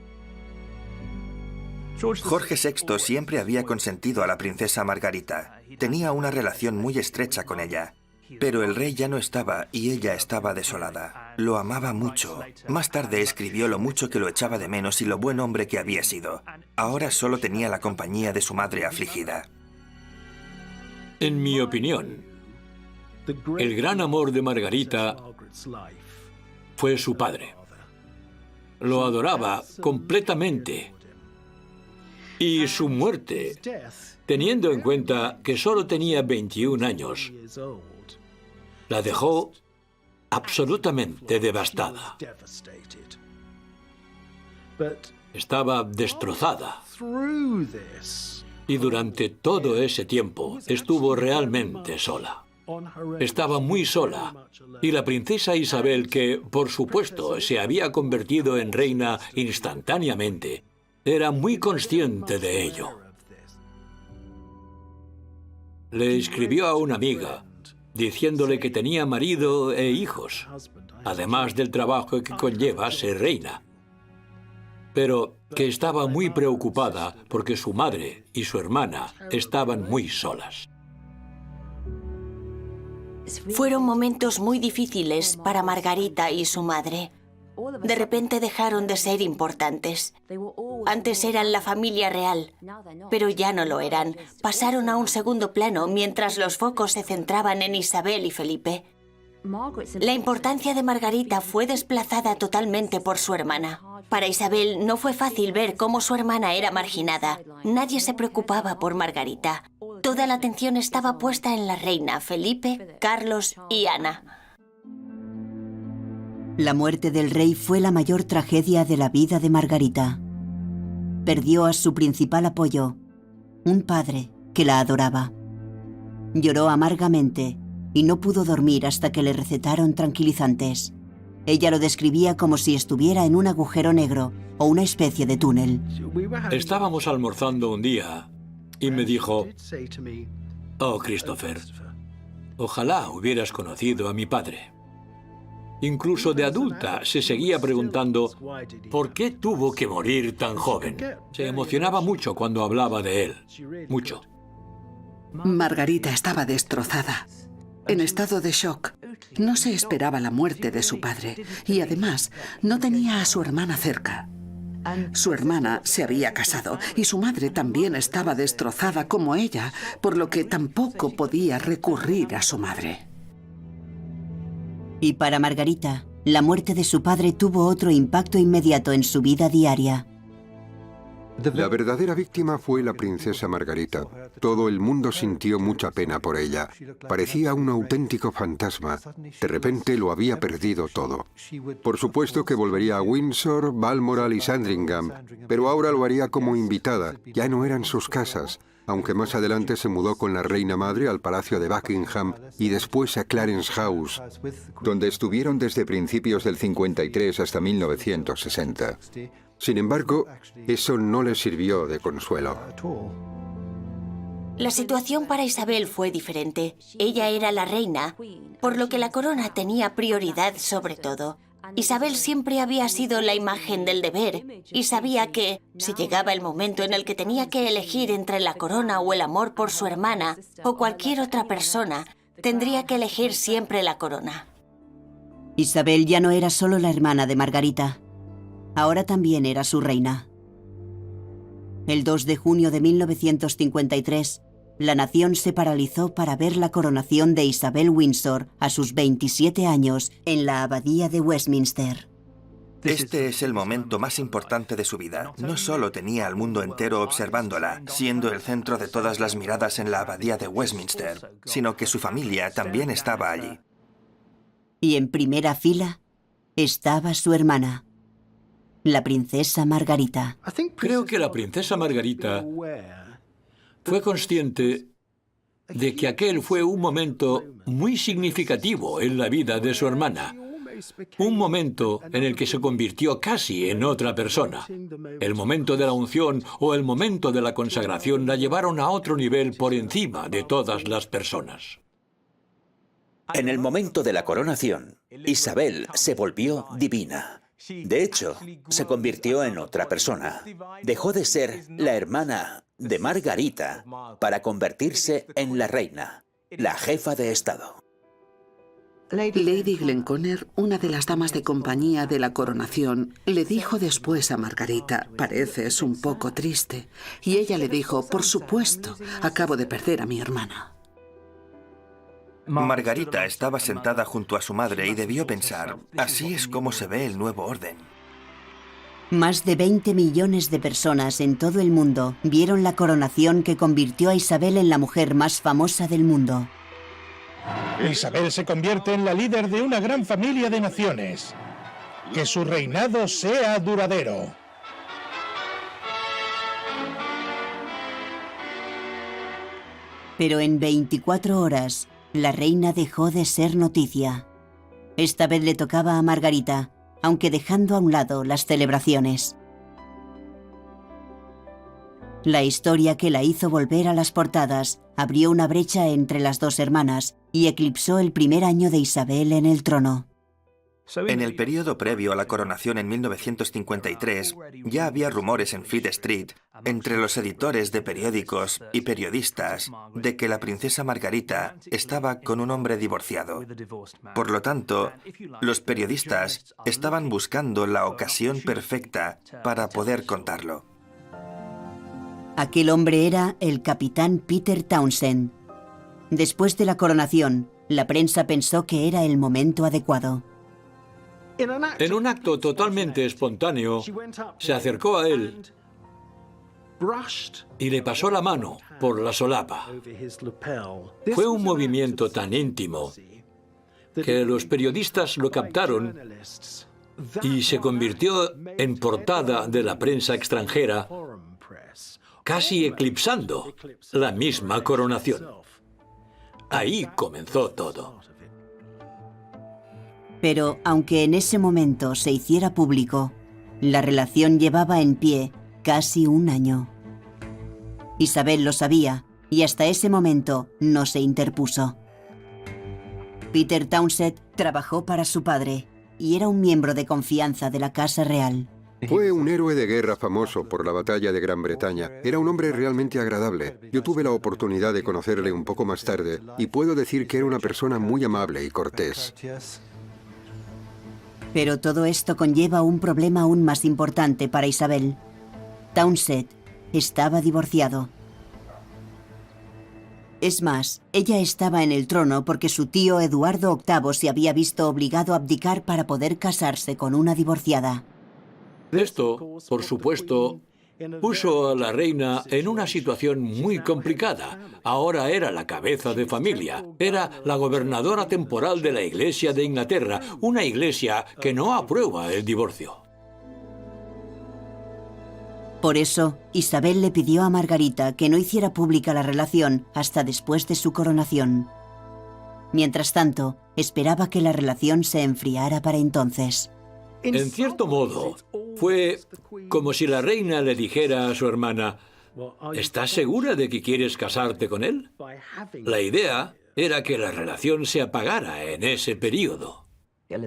Jorge VI siempre había consentido a la princesa Margarita. Tenía una relación muy estrecha con ella. Pero el rey ya no estaba y ella estaba desolada. Lo amaba mucho. Más tarde escribió lo mucho que lo echaba de menos y lo buen hombre que había sido. Ahora solo tenía la compañía de su madre afligida. En mi opinión, el gran amor de Margarita fue su padre. Lo adoraba completamente. Y su muerte, teniendo en cuenta que solo tenía 21 años, la dejó absolutamente devastada. Estaba destrozada. Y durante todo ese tiempo estuvo realmente sola. Estaba muy sola. Y la princesa Isabel, que por supuesto se había convertido en reina instantáneamente, era muy consciente de ello. Le escribió a una amiga diciéndole que tenía marido e hijos, además del trabajo que conlleva ser reina, pero que estaba muy preocupada porque su madre y su hermana estaban muy solas. Fueron momentos muy difíciles para Margarita y su madre. De repente dejaron de ser importantes. Antes eran la familia real, pero ya no lo eran. Pasaron a un segundo plano mientras los focos se centraban en Isabel y Felipe. La importancia de Margarita fue desplazada totalmente por su hermana. Para Isabel no fue fácil ver cómo su hermana era marginada. Nadie se preocupaba por Margarita. Toda la atención estaba puesta en la reina, Felipe, Carlos y Ana. La muerte del rey fue la mayor tragedia de la vida de Margarita. Perdió a su principal apoyo, un padre que la adoraba. Lloró amargamente y no pudo dormir hasta que le recetaron tranquilizantes. Ella lo describía como si estuviera en un agujero negro o una especie de túnel. Estábamos almorzando un día y me dijo: «Oh, Christopher, ojalá hubieras conocido a mi padre». Incluso de adulta se seguía preguntando ¿por qué tuvo que morir tan joven? Se emocionaba mucho cuando hablaba de él. Mucho. Margarita estaba destrozada, en estado de shock. No se esperaba la muerte de su padre y además no tenía a su hermana cerca. Su hermana se había casado y su madre también estaba destrozada como ella, por lo que tampoco podía recurrir a su madre. Y para Margarita, la muerte de su padre tuvo otro impacto inmediato en su vida diaria. La verdadera víctima fue la princesa Margarita. Todo el mundo sintió mucha pena por ella. Parecía un auténtico fantasma. De repente lo había perdido todo. Por supuesto que volvería a Windsor, Balmoral y Sandringham, pero ahora lo haría como invitada. Ya no eran sus casas, aunque más adelante se mudó con la reina madre al Palacio de Buckingham y después a Clarence House, donde estuvieron desde principios del 53 hasta 1960. Sin embargo, eso no le sirvió de consuelo. La situación para Isabel fue diferente. Ella era la reina, por lo que la corona tenía prioridad sobre todo. Isabel siempre había sido la imagen del deber y sabía que, si llegaba el momento en el que tenía que elegir entre la corona o el amor por su hermana o cualquier otra persona, tendría que elegir siempre la corona. Isabel ya no era solo la hermana de Margarita. Ahora también era su reina. El 2 de junio de 1953, la nación se paralizó para ver la coronación de Isabel Windsor a sus 27 años en la abadía de Westminster. Este es el momento más importante de su vida. No solo tenía al mundo entero observándola, siendo el centro de todas las miradas en la abadía de Westminster, sino que su familia también estaba allí. Y en primera fila estaba su hermana, la princesa Margarita. Creo que la princesa Margarita fue consciente de que aquel fue un momento muy significativo en la vida de su hermana. Un momento en el que se convirtió casi en otra persona. El momento de la unción o el momento de la consagración la llevaron a otro nivel por encima de todas las personas. En el momento de la coronación, Isabel se volvió divina. De hecho, se convirtió en otra persona. Dejó de ser la hermana de Margarita para convertirse en la reina, la jefa de Estado. Lady Glenconner, una de las damas de compañía de la coronación, le dijo después a Margarita: pareces un poco triste. Y ella le dijo: por supuesto, acabo de perder a mi hermana. Margarita estaba sentada junto a su madre y debió pensar: así es como se ve el nuevo orden. Más de 20 millones de personas en todo el mundo vieron la coronación que convirtió a Isabel en la mujer más famosa del mundo. Isabel se convierte en la líder de una gran familia de naciones. Que su reinado sea duradero. Pero en 24 horas, la reina dejó de ser noticia. Esta vez le tocaba a Margarita, aunque dejando a un lado las celebraciones. La historia que la hizo volver a las portadas abrió una brecha entre las dos hermanas y eclipsó el primer año de Isabel en el trono. En el periodo previo a la coronación en 1953, ya había rumores en Fleet Street, entre los editores de periódicos y periodistas, de que la princesa Margarita estaba con un hombre divorciado. Por lo tanto, los periodistas estaban buscando la ocasión perfecta para poder contarlo. Aquel hombre era el capitán Peter Townsend. Después de la coronación, la prensa pensó que era el momento adecuado. En un acto totalmente espontáneo, se acercó a él y le pasó la mano por la solapa. Fue un movimiento tan íntimo que los periodistas lo captaron y se convirtió en portada de la prensa extranjera, casi eclipsando la misma coronación. Ahí comenzó todo. Pero aunque en ese momento se hiciera público, la relación llevaba en pie casi un año. Isabel lo sabía y hasta ese momento no se interpuso. Peter Townsend trabajó para su padre y era un miembro de confianza de la Casa Real. Fue un héroe de guerra famoso por la batalla de Gran Bretaña. Era un hombre realmente agradable. Yo tuve la oportunidad de conocerle un poco más tarde y puedo decir que era una persona muy amable y cortés. Pero todo esto conlleva un problema aún más importante para Isabel. Townsend estaba divorciado. Es más, ella estaba en el trono porque su tío Eduardo VIII se había visto obligado a abdicar para poder casarse con una divorciada. Esto, por supuesto, puso a la reina en una situación muy complicada. Ahora era la cabeza de familia. Era la gobernadora temporal de la Iglesia de Inglaterra, una iglesia que no aprueba el divorcio. Por eso, Isabel le pidió a Margarita que no hiciera pública la relación hasta después de su coronación. Mientras tanto, esperaba que la relación se enfriara para entonces. En cierto modo, fue como si la reina le dijera a su hermana: ¿estás segura de que quieres casarte con él? La idea era que la relación se apagara en ese periodo.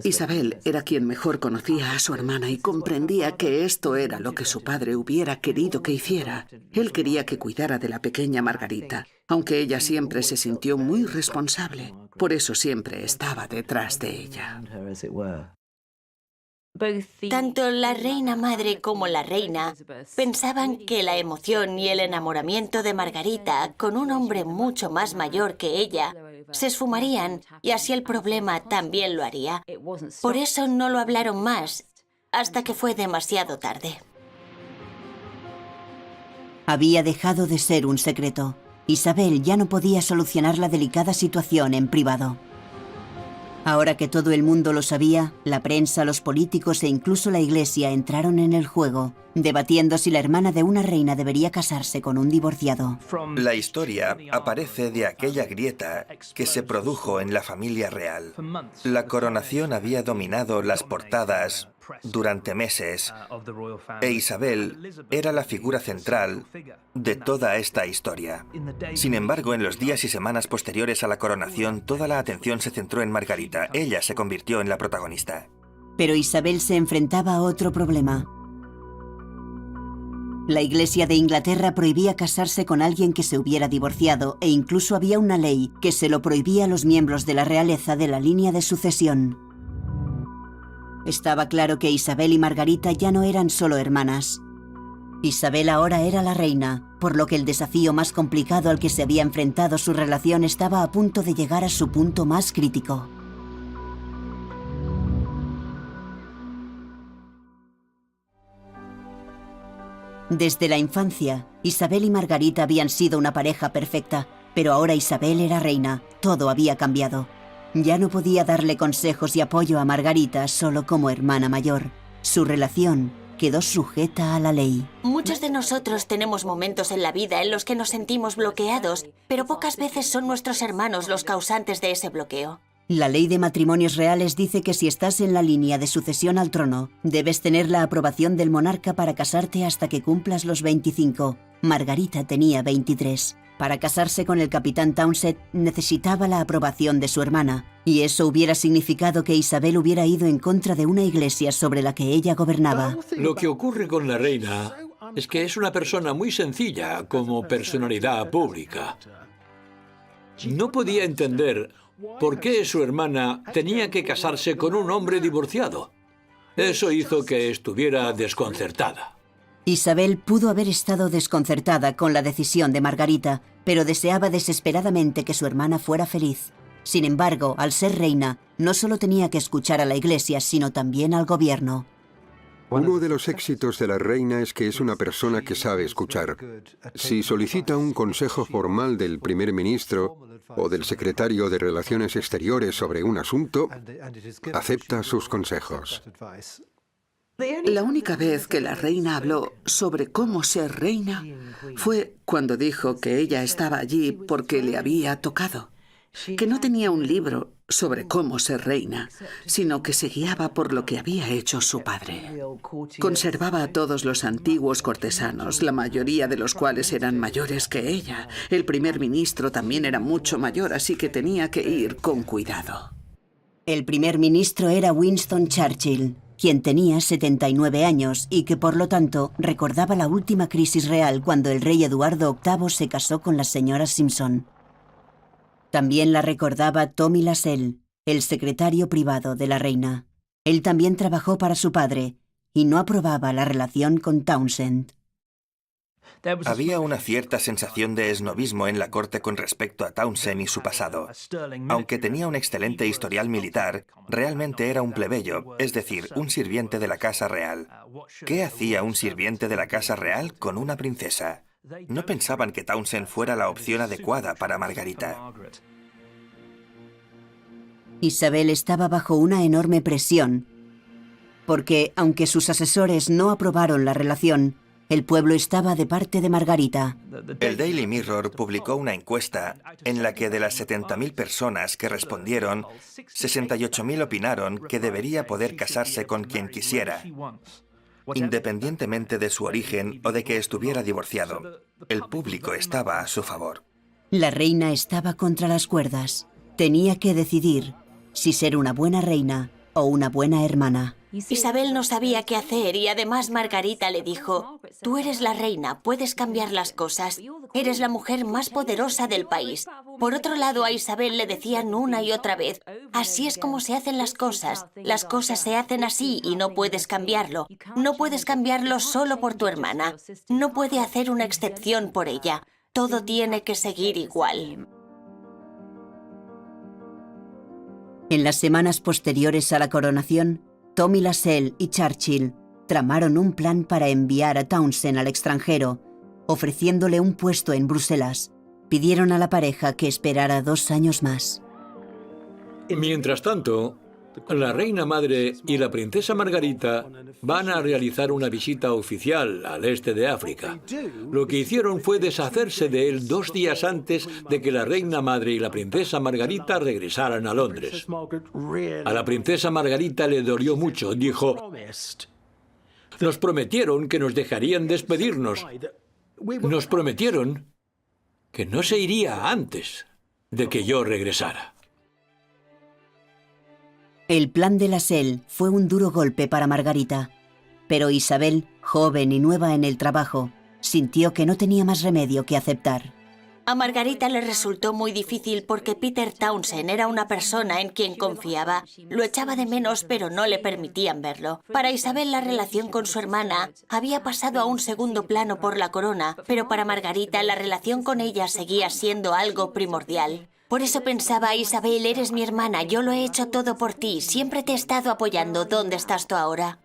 Isabel era quien mejor conocía a su hermana y comprendía que esto era lo que su padre hubiera querido que hiciera. Él quería que cuidara de la pequeña Margarita, aunque ella siempre se sintió muy responsable. Por eso siempre estaba detrás de ella. Tanto la reina madre como la reina pensaban que la emoción y el enamoramiento de Margarita con un hombre mucho más mayor que ella se esfumarían y así el problema también lo haría. Por eso no lo hablaron más hasta que fue demasiado tarde. Había dejado de ser un secreto. Isabel ya no podía solucionar la delicada situación en privado. Ahora que todo el mundo lo sabía, la prensa, los políticos e incluso la iglesia entraron en el juego, debatiendo si la hermana de una reina debería casarse con un divorciado. La historia aparece de aquella grieta que se produjo en la familia real. La coronación había dominado las portadas durante meses e Isabel era la figura central de toda esta historia. Sin embargo, en los días y semanas posteriores a la coronación, toda la atención se centró en Margarita. Ella se convirtió en la protagonista. Pero Isabel se enfrentaba a otro problema. La Iglesia de Inglaterra prohibía casarse con alguien que se hubiera divorciado e incluso había una ley que se lo prohibía a los miembros de la realeza de la línea de sucesión. Estaba claro que Isabel y Margarita ya no eran solo hermanas. Isabel ahora era la reina, por lo que el desafío más complicado al que se había enfrentado su relación estaba a punto de llegar a su punto más crítico. Desde la infancia, Isabel y Margarita habían sido una pareja perfecta, pero ahora Isabel era reina, todo había cambiado. Ya no podía darle consejos y apoyo a Margarita solo como hermana mayor. Su relación quedó sujeta a la ley. Muchos de nosotros tenemos momentos en la vida en los que nos sentimos bloqueados, pero pocas veces son nuestros hermanos los causantes de ese bloqueo. La ley de matrimonios reales dice que si estás en la línea de sucesión al trono, debes tener la aprobación del monarca para casarte hasta que cumplas los 25. Margarita tenía 23. Para casarse con el capitán Townshend necesitaba la aprobación de su hermana, y eso hubiera significado que Isabel hubiera ido en contra de una iglesia sobre la que ella gobernaba. Lo que ocurre con la reina es que es una persona muy sencilla como personalidad pública. No podía entender por qué su hermana tenía que casarse con un hombre divorciado. Eso hizo que estuviera desconcertada. Isabel pudo haber estado desconcertada con la decisión de Margarita, pero deseaba desesperadamente que su hermana fuera feliz. Sin embargo, al ser reina, no solo tenía que escuchar a la iglesia, sino también al gobierno. Uno de los éxitos de la reina es que es una persona que sabe escuchar. Si solicita un consejo formal del primer ministro o del secretario de Relaciones Exteriores sobre un asunto, acepta sus consejos. La única vez que la reina habló sobre cómo ser reina fue cuando dijo que ella estaba allí porque le había tocado, que no tenía un libro sobre cómo ser reina, sino que se guiaba por lo que había hecho su padre. Conservaba a todos los antiguos cortesanos, la mayoría de los cuales eran mayores que ella. El primer ministro también era mucho mayor, así que tenía que ir con cuidado. El primer ministro era Winston Churchill, quien tenía 79 años y que por lo tanto recordaba la última crisis real cuando el rey Eduardo VIII se casó con la señora Simpson. También la recordaba Tommy Lascelles, el secretario privado de la reina. Él también trabajó para su padre y no aprobaba la relación con Townshend. Había una cierta sensación de esnobismo en la corte con respecto a Townshend y su pasado. Aunque tenía un excelente historial militar, realmente era un plebeyo, es decir, un sirviente de la casa real. ¿Qué hacía un sirviente de la casa real con una princesa? No pensaban que Townshend fuera la opción adecuada para Margarita. Isabel estaba bajo una enorme presión, porque aunque sus asesores no aprobaron la relación, el pueblo estaba de parte de Margarita. El Daily Mirror publicó una encuesta en la que de las 70.000 personas que respondieron, 68.000 opinaron que debería poder casarse con quien quisiera, independientemente de su origen o de que estuviera divorciado. El público estaba a su favor. La reina estaba contra las cuerdas. Tenía que decidir si ser una buena reina o una buena hermana. Isabel no sabía qué hacer y además Margarita le dijo: tú eres la reina, puedes cambiar las cosas, eres la mujer más poderosa del país. Por otro lado, a Isabel le decían una y otra vez: así es como se hacen las cosas se hacen así y no puedes cambiarlo. No puedes cambiarlo solo por tu hermana, no puede hacer una excepción por ella, todo tiene que seguir igual. En las semanas posteriores a la coronación, Tommy Lascelles y Churchill tramaron un plan para enviar a Townshend al extranjero, ofreciéndole un puesto en Bruselas. Pidieron a la pareja que esperara 2 años más. Mientras tanto, la reina madre y la princesa Margarita van a realizar una visita oficial al este de África. Lo que hicieron fue deshacerse de él 2 días antes de que la reina madre y la princesa Margarita regresaran a Londres. A la princesa Margarita le dolió mucho. Dijo: nos prometieron que nos dejarían despedirnos. Nos prometieron que no se iría antes de que yo regresara. El plan de Lascelles fue un duro golpe para Margarita, pero Isabel, joven y nueva en el trabajo, sintió que no tenía más remedio que aceptar. A Margarita le resultó muy difícil porque Peter Townsend era una persona en quien confiaba. Lo echaba de menos, pero no le permitían verlo. Para Isabel, la relación con su hermana había pasado a un segundo plano por la corona, pero para Margarita la relación con ella seguía siendo algo primordial. Por eso pensaba: Isabel, eres mi hermana, yo lo he hecho todo por ti, siempre te he estado apoyando. ¿Dónde estás tú ahora?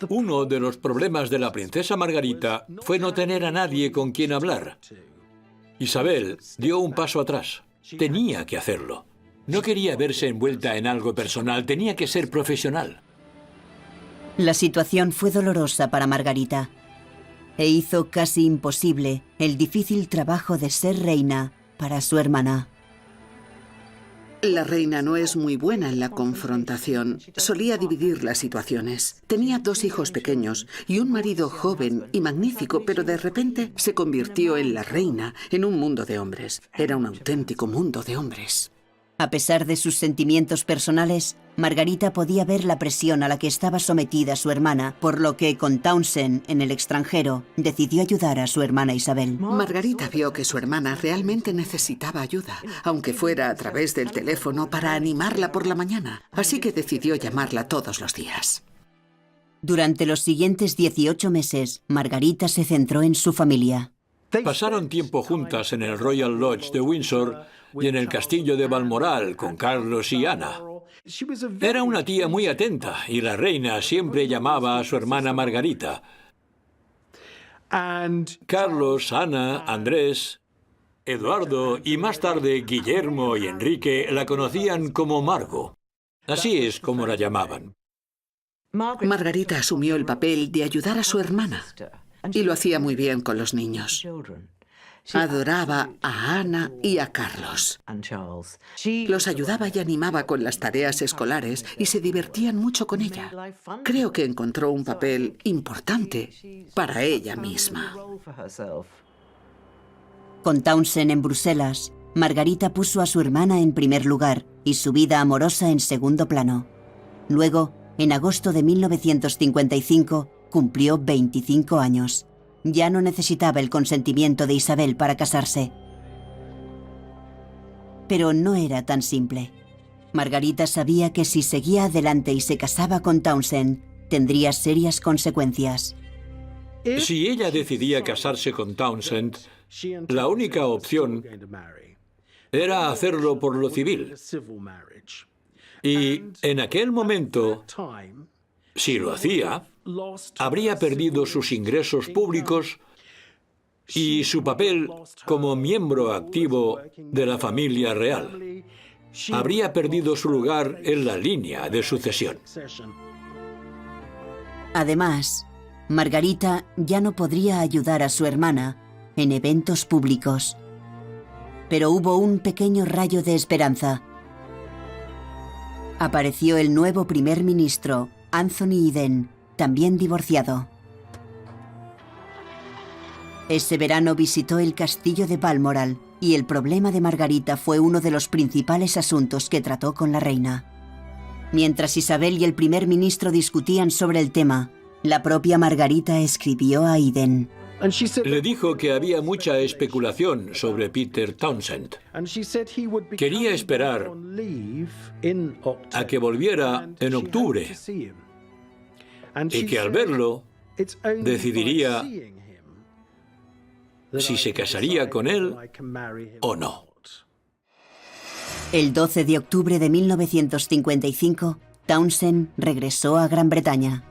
Uno de los problemas de la princesa Margarita fue no tener a nadie con quien hablar. Isabel dio un paso atrás. Tenía que hacerlo. No quería verse envuelta en algo personal, tenía que ser profesional. La situación fue dolorosa para Margarita e hizo casi imposible el difícil trabajo de ser reina para su hermana. La reina no es muy buena en la confrontación. Solía dividir las situaciones. Tenía 2 hijos pequeños y un marido joven y magnífico, pero de repente se convirtió en la reina en un mundo de hombres. Era un auténtico mundo de hombres. A pesar de sus sentimientos personales, Margarita podía ver la presión a la que estaba sometida su hermana, por lo que, con Townsend en el extranjero, decidió ayudar a su hermana Isabel. Margarita vio que su hermana realmente necesitaba ayuda, aunque fuera a través del teléfono para animarla por la mañana, así que decidió llamarla todos los días. Durante los siguientes 18 meses, Margarita se centró en su familia. Pasaron tiempo juntas en el Royal Lodge de Windsor y en el castillo de Balmoral con Carlos y Ana. Era una tía muy atenta y la reina siempre llamaba a su hermana Margarita. Carlos, Ana, Andrés, Eduardo y más tarde Guillermo y Enrique la conocían como Margot. Así es como la llamaban. Margarita asumió el papel de ayudar a su hermana y lo hacía muy bien con los niños. Adoraba a Ana y a Carlos. Los ayudaba y animaba con las tareas escolares y se divertían mucho con ella. Creo que encontró un papel importante para ella misma. Con Townsend en Bruselas, Margarita puso a su hermana en primer lugar y su vida amorosa en segundo plano. Luego, en agosto de 1955, cumplió 25 años. Ya no necesitaba el consentimiento de Isabel para casarse. Pero no era tan simple. Margarita sabía que si seguía adelante y se casaba con Townsend, tendría serias consecuencias. Si ella decidía casarse con Townsend, la única opción era hacerlo por lo civil. Y en aquel momento, si lo hacía, habría perdido sus ingresos públicos y su papel como miembro activo de la familia real. Habría perdido su lugar en la línea de sucesión. Además, Margarita ya no podría ayudar a su hermana en eventos públicos. Pero hubo un pequeño rayo de esperanza. Apareció el nuevo primer ministro, Anthony Eden, también divorciado. Ese verano visitó el castillo de Balmoral y el problema de Margarita fue uno de los principales asuntos que trató con la reina. Mientras Isabel y el primer ministro discutían sobre el tema, la propia Margarita escribió a Eden. Le dijo que había mucha especulación sobre Peter Townsend. Quería esperar a que volviera en octubre y que al verlo decidiría si se casaría con él o no. El 12 de octubre de 1955, Townsend regresó a Gran Bretaña.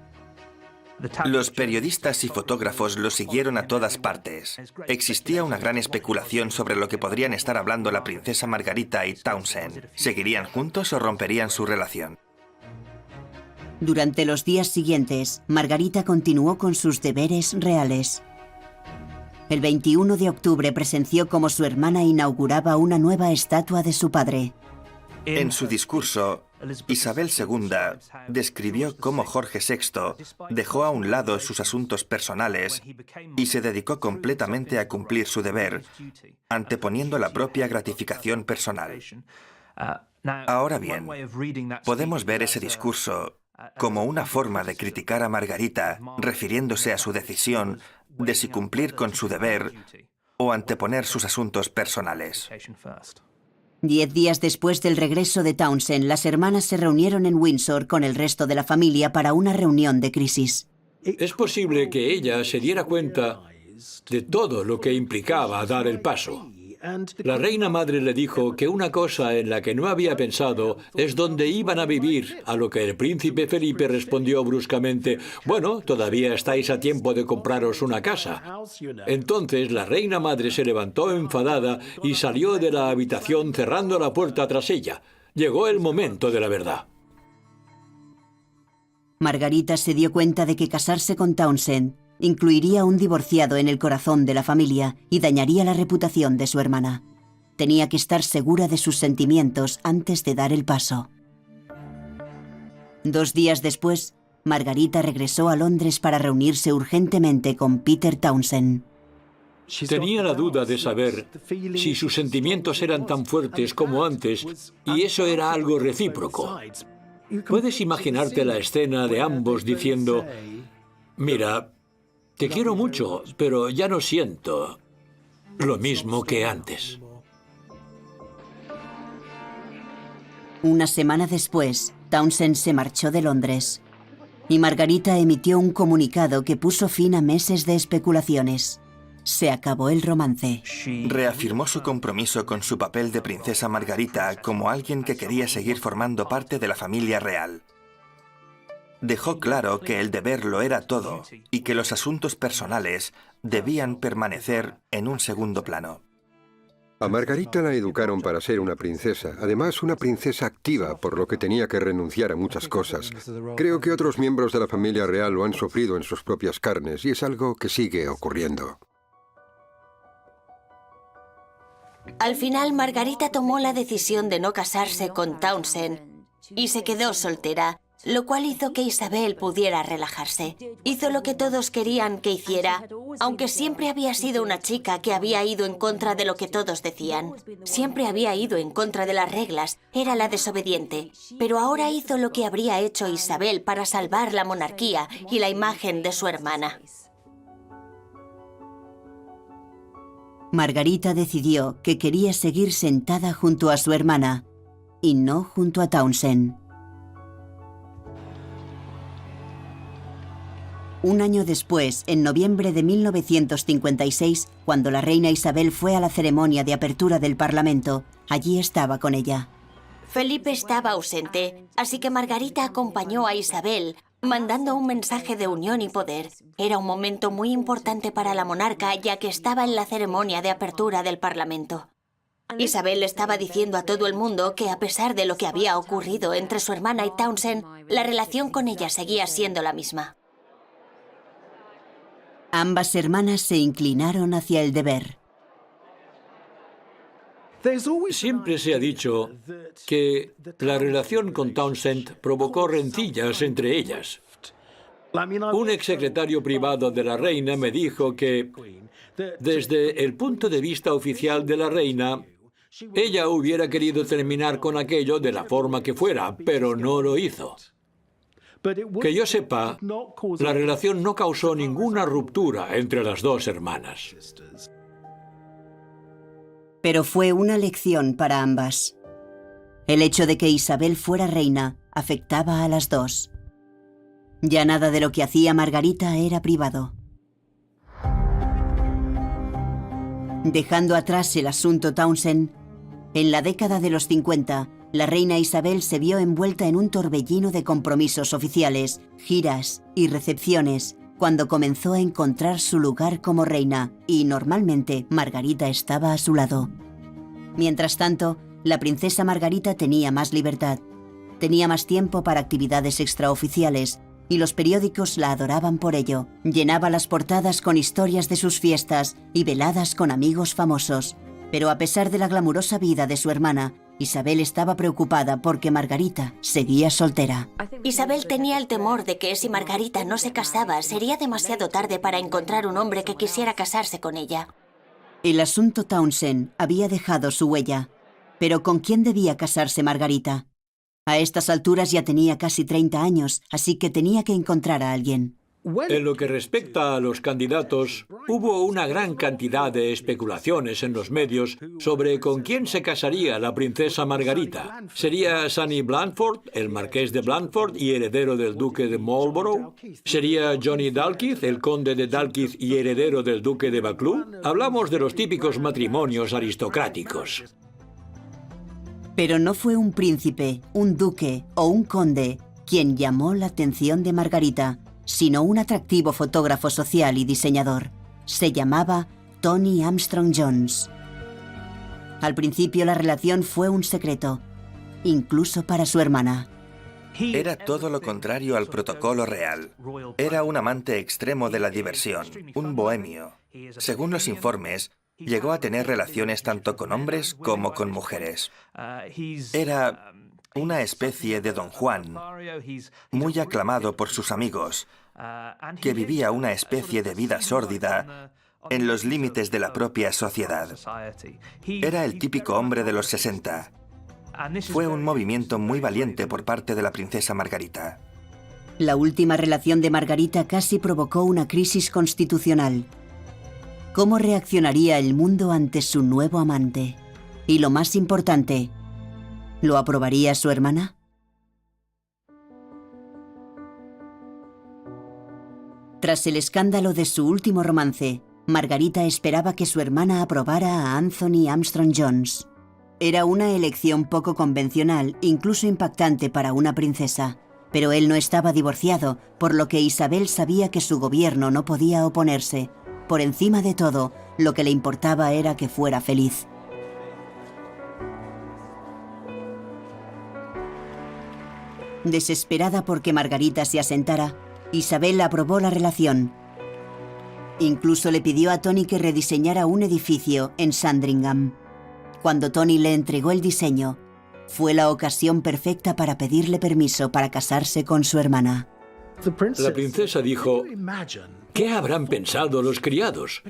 Los periodistas y fotógrafos lo siguieron a todas partes. Existía una gran especulación sobre lo que podrían estar hablando la princesa Margarita y Townsend. ¿Seguirían juntos o romperían su relación? Durante los días siguientes, Margarita continuó con sus deberes reales. El 21 de octubre presenció cómo su hermana inauguraba una nueva estatua de su padre. En su discurso, Isabel II describió cómo Jorge VI dejó a un lado sus asuntos personales y se dedicó completamente a cumplir su deber, anteponiendo la propia gratificación personal. Ahora bien, podemos ver ese discurso como una forma de criticar a Margarita, refiriéndose a su decisión de si cumplir con su deber o anteponer sus asuntos personales. 10 días después del regreso de Townsend, las hermanas se reunieron en Windsor con el resto de la familia para una reunión de crisis. Es posible que ella se diera cuenta de todo lo que implicaba dar el paso. La reina madre le dijo que una cosa en la que no había pensado es dónde iban a vivir, a lo que el príncipe Felipe respondió bruscamente: bueno, todavía estáis a tiempo de compraros una casa. Entonces la reina madre se levantó enfadada y salió de la habitación cerrando la puerta tras ella. Llegó el momento de la verdad. Margarita se dio cuenta de que casarse con Townsend incluiría un divorciado en el corazón de la familia y dañaría la reputación de su hermana. Tenía que estar segura de sus sentimientos antes de dar el paso. 2 días después, Margarita regresó a Londres para reunirse urgentemente con Peter Townsend. Tenía la duda de saber si sus sentimientos eran tan fuertes como antes, y eso era algo recíproco. ¿Puedes imaginarte la escena de ambos diciendo: mira, te quiero mucho, pero ya no siento lo mismo que antes? Una semana después, Townsend se marchó de Londres y Margarita emitió un comunicado que puso fin a meses de especulaciones. Se acabó el romance. Reafirmó su compromiso con su papel de princesa Margarita como alguien que quería seguir formando parte de la familia real. Dejó claro que el deber lo era todo y que los asuntos personales debían permanecer en un segundo plano. A Margarita la educaron para ser una princesa, además una princesa activa, por lo que tenía que renunciar a muchas cosas. Creo que otros miembros de la familia real lo han sufrido en sus propias carnes y es algo que sigue ocurriendo. Al final, Margarita tomó la decisión de no casarse con Townsend y se quedó soltera, lo cual hizo que Isabel pudiera relajarse. Hizo lo que todos querían que hiciera, aunque siempre había sido una chica que había ido en contra de lo que todos decían. Siempre había ido en contra de las reglas, era la desobediente. Pero ahora hizo lo que habría hecho Isabel para salvar la monarquía y la imagen de su hermana. Margarita decidió que quería seguir sentada junto a su hermana y no junto a Townsend. Un año después, en noviembre de 1956, cuando la reina Isabel fue a la ceremonia de apertura del Parlamento, allí estaba con ella. Felipe estaba ausente, así que Margarita acompañó a Isabel, mandando un mensaje de unión y poder. Era un momento muy importante para la monarca, ya que estaba en la ceremonia de apertura del Parlamento. Isabel estaba diciendo a todo el mundo que, a pesar de lo que había ocurrido entre su hermana y Townsend, la relación con ella seguía siendo la misma. Ambas hermanas se inclinaron hacia el deber. Siempre se ha dicho que la relación con Townsend provocó rencillas entre ellas. Un exsecretario privado de la reina me dijo que, desde el punto de vista oficial de la reina, ella hubiera querido terminar con aquello de la forma que fuera, pero no lo hizo. Que yo sepa, la relación no causó ninguna ruptura entre las dos hermanas. Pero fue una lección para ambas. El hecho de que Isabel fuera reina afectaba a las dos. Ya nada de lo que hacía Margarita era privado. Dejando atrás el asunto Townsend, en la década de los 50, la reina Isabel se vio envuelta en un torbellino de compromisos oficiales, giras y recepciones, cuando comenzó a encontrar su lugar como reina, y normalmente Margarita estaba a su lado. Mientras tanto, la princesa Margarita tenía más libertad. Tenía más tiempo para actividades extraoficiales, y los periódicos la adoraban por ello. Llenaba las portadas con historias de sus fiestas y veladas con amigos famosos. Pero a pesar de la glamurosa vida de su hermana, Isabel estaba preocupada porque Margarita seguía soltera. Isabel tenía el temor de que si Margarita no se casaba, sería demasiado tarde para encontrar un hombre que quisiera casarse con ella. El asunto Townsend había dejado su huella. Pero ¿con quién debía casarse Margarita? A estas alturas ya tenía casi 30 años, así que tenía que encontrar a alguien. En lo que respecta a los candidatos, hubo una gran cantidad de especulaciones en los medios sobre con quién se casaría la princesa Margarita. ¿Sería Sonny Blandford, el marqués de Blandford y heredero del duque de Marlborough? ¿Sería Johnny Dalkeith, el conde de Dalkeith y heredero del duque de Buccleuch? Hablamos de los típicos matrimonios aristocráticos. Pero no fue un príncipe, un duque o un conde quien llamó la atención de Margarita, sino un atractivo fotógrafo social y diseñador. Se llamaba Tony Armstrong Jones. Al principio la relación fue un secreto, incluso para su hermana. Era todo lo contrario al protocolo real. Era un amante extremo de la diversión, un bohemio. Según los informes, llegó a tener relaciones tanto con hombres como con mujeres. Era una especie de Don Juan, muy aclamado por sus amigos, que vivía una especie de vida sórdida en los límites de la propia sociedad. Era el típico hombre de los 60. Fue un movimiento muy valiente por parte de la princesa Margarita. La última relación de Margarita casi provocó una crisis constitucional. ¿Cómo reaccionaría el mundo ante su nuevo amante? Y lo más importante, ¿lo aprobaría su hermana? Tras el escándalo de su último romance, Margarita esperaba que su hermana aprobara a Anthony Armstrong Jones. Era una elección poco convencional, incluso impactante para una princesa. Pero él no estaba divorciado, por lo que Isabel sabía que su gobierno no podía oponerse. Por encima de todo, lo que le importaba era que fuera feliz. Desesperada porque Margarita se asentara, Isabel aprobó la relación. Incluso le pidió a Tony que rediseñara un edificio en Sandringham. Cuando Tony le entregó el diseño, fue la ocasión perfecta para pedirle permiso para casarse con su hermana. La princesa dijo, ¿qué habrán pensado los criados?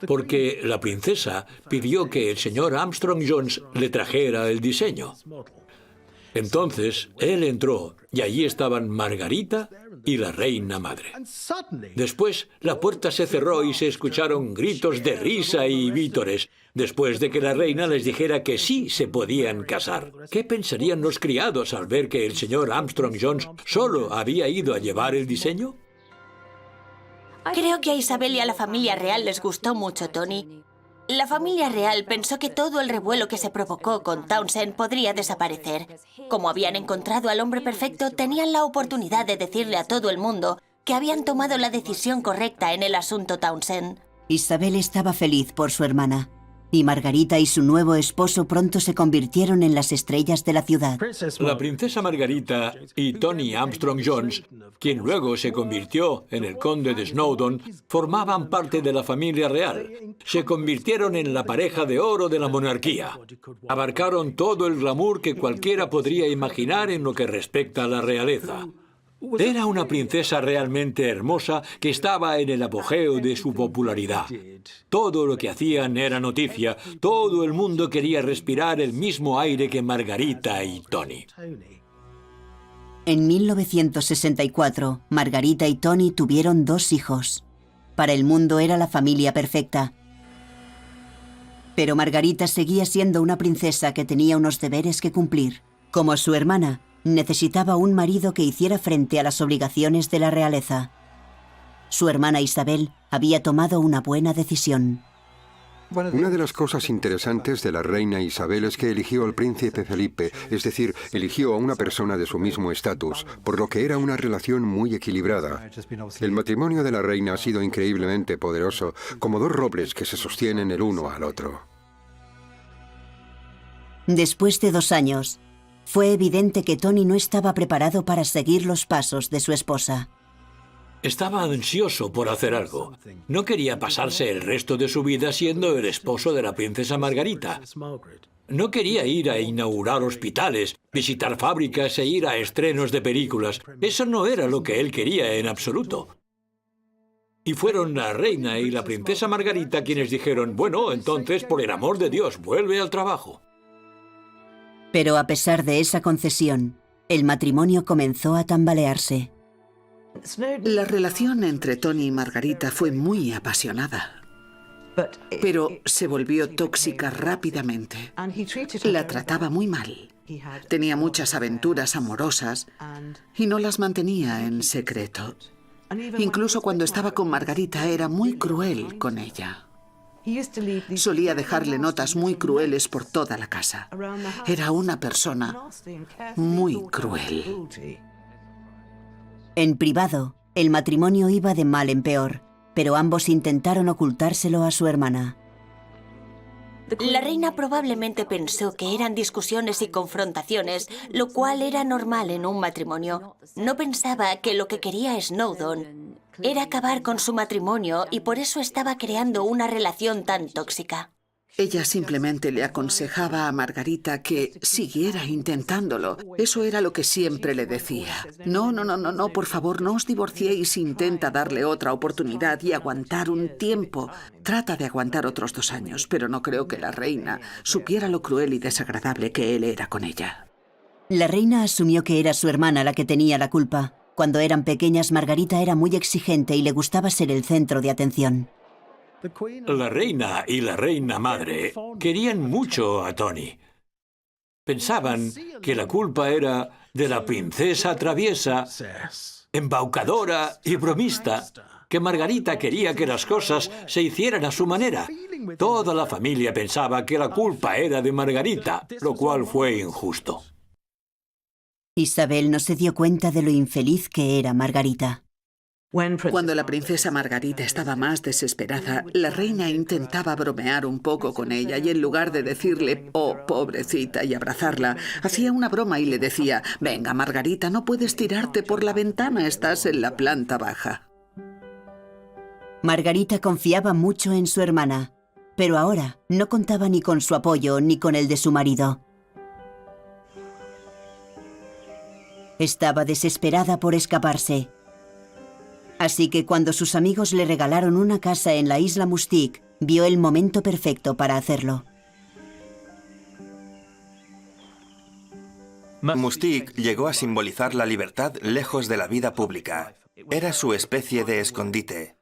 Porque la princesa pidió que el señor Armstrong Jones le trajera el diseño. Entonces, él entró y allí estaban Margarita y la reina madre. Después, la puerta se cerró y se escucharon gritos de risa y vítores, después de que la reina les dijera que sí se podían casar. ¿Qué pensarían los criados al ver que el señor Armstrong Jones solo había ido a llevar el diseño? Creo que a Isabel y a la familia real les gustó mucho Tony. La familia real pensó que todo el revuelo que se provocó con Townshend podría desaparecer. Como habían encontrado al hombre perfecto, tenían la oportunidad de decirle a todo el mundo que habían tomado la decisión correcta en el asunto Townshend. Isabel estaba feliz por su hermana, y Margarita y su nuevo esposo pronto se convirtieron en las estrellas de la ciudad. La princesa Margarita y Tony Armstrong Jones, quien luego se convirtió en el conde de Snowdon, formaban parte de la familia real. Se convirtieron en la pareja de oro de la monarquía. Abarcaron todo el glamour que cualquiera podría imaginar en lo que respecta a la realeza. Era una princesa realmente hermosa que estaba en el apogeo de su popularidad. Todo lo que hacían era noticia. Todo el mundo quería respirar el mismo aire que Margarita y Tony. En 1964, Margarita y Tony tuvieron 2 hijos. Para el mundo era la familia perfecta. Pero Margarita seguía siendo una princesa que tenía unos deberes que cumplir. Como su hermana, necesitaba un marido que hiciera frente a las obligaciones de la realeza. Su hermana Isabel había tomado una buena decisión. Una de las cosas interesantes de la reina Isabel es que eligió al príncipe Felipe, es decir, eligió a una persona de su mismo estatus, por lo que era una relación muy equilibrada. El matrimonio de la reina ha sido increíblemente poderoso, como 2 robles que se sostienen el uno al otro. Después de 2 años, fue evidente que Tony no estaba preparado para seguir los pasos de su esposa. Estaba ansioso por hacer algo. No quería pasarse el resto de su vida siendo el esposo de la princesa Margarita. No quería ir a inaugurar hospitales, visitar fábricas e ir a estrenos de películas. Eso no era lo que él quería en absoluto. Y fueron la reina y la princesa Margarita quienes dijeron, bueno, entonces, por el amor de Dios, vuelve al trabajo. Pero a pesar de esa concesión, el matrimonio comenzó a tambalearse. La relación entre Tony y Margarita fue muy apasionada, pero se volvió tóxica rápidamente. La trataba muy mal. Tenía muchas aventuras amorosas y no las mantenía en secreto. Incluso cuando estaba con Margarita era muy cruel con ella. Solía dejarle notas muy crueles por toda la casa. Era una persona muy cruel. En privado, el matrimonio iba de mal en peor, pero ambos intentaron ocultárselo a su hermana. La reina probablemente pensó que eran discusiones y confrontaciones, lo cual era normal en un matrimonio. No pensaba que lo que quería Snowdon era acabar con su matrimonio y por eso estaba creando una relación tan tóxica. Ella simplemente le aconsejaba a Margarita que siguiera intentándolo. Eso era lo que siempre le decía. No, por favor, no os divorciéis. Intenta darle otra oportunidad y aguantar un tiempo. Trata de aguantar otros 2 años, pero no creo que la reina supiera lo cruel y desagradable que él era con ella. La reina asumió que era su hermana la que tenía la culpa. Cuando eran pequeñas, Margarita era muy exigente y le gustaba ser el centro de atención. La reina y la reina madre querían mucho a Tony. Pensaban que la culpa era de la princesa traviesa, embaucadora y bromista, que Margarita quería que las cosas se hicieran a su manera. Toda la familia pensaba que la culpa era de Margarita, lo cual fue injusto. Isabel no se dio cuenta de lo infeliz que era Margarita. Cuando la princesa Margarita estaba más desesperada, la reina intentaba bromear un poco con ella y en lugar de decirle, oh, pobrecita, y abrazarla, hacía una broma y le decía, venga, Margarita, no puedes tirarte por la ventana, estás en la planta baja. Margarita confiaba mucho en su hermana, pero ahora no contaba ni con su apoyo ni con el de su marido. Estaba desesperada por escaparse. Así que cuando sus amigos le regalaron una casa en la isla Mustique, vio el momento perfecto para hacerlo. Mustique llegó a simbolizar la libertad lejos de la vida pública. Era su especie de escondite.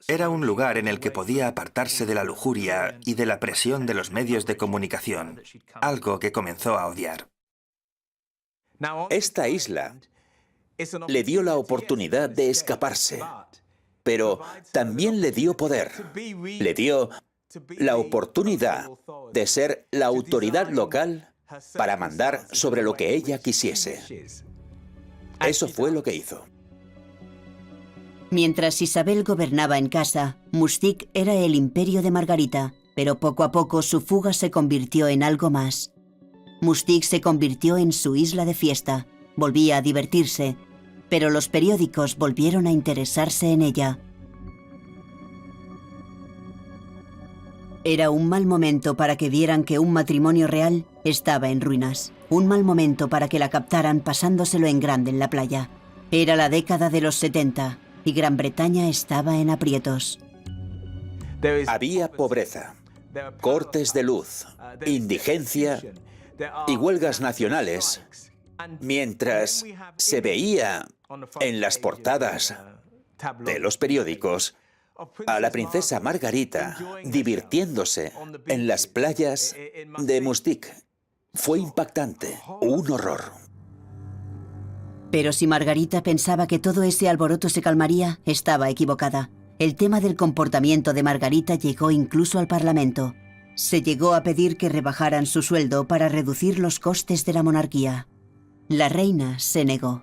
Era un lugar en el que podía apartarse de la lujuria y de la presión de los medios de comunicación, algo que comenzó a odiar. Esta isla le dio la oportunidad de escaparse, pero también le dio poder. Le dio la oportunidad de ser la autoridad local para mandar sobre lo que ella quisiese. Eso fue lo que hizo. Mientras Isabel gobernaba en casa, Mustique era el imperio de Margarita, pero poco a poco su fuga se convirtió en algo más. Mustique se convirtió en su isla de fiesta. Volvía a divertirse, pero los periódicos volvieron a interesarse en ella. Era un mal momento para que vieran que un matrimonio real estaba en ruinas. Un mal momento para que la captaran pasándoselo en grande en la playa. Era la década de los 70 y Gran Bretaña estaba en aprietos. Había pobreza, cortes de luz, indigencia y huelgas nacionales, mientras se veía en las portadas de los periódicos a la princesa Margarita divirtiéndose en las playas de Mustique. Fue impactante, un horror. Pero si Margarita pensaba que todo ese alboroto se calmaría, estaba equivocada. El tema del comportamiento de Margarita llegó incluso al Parlamento. Se llegó a pedir que rebajaran su sueldo para reducir los costes de la monarquía. La reina se negó.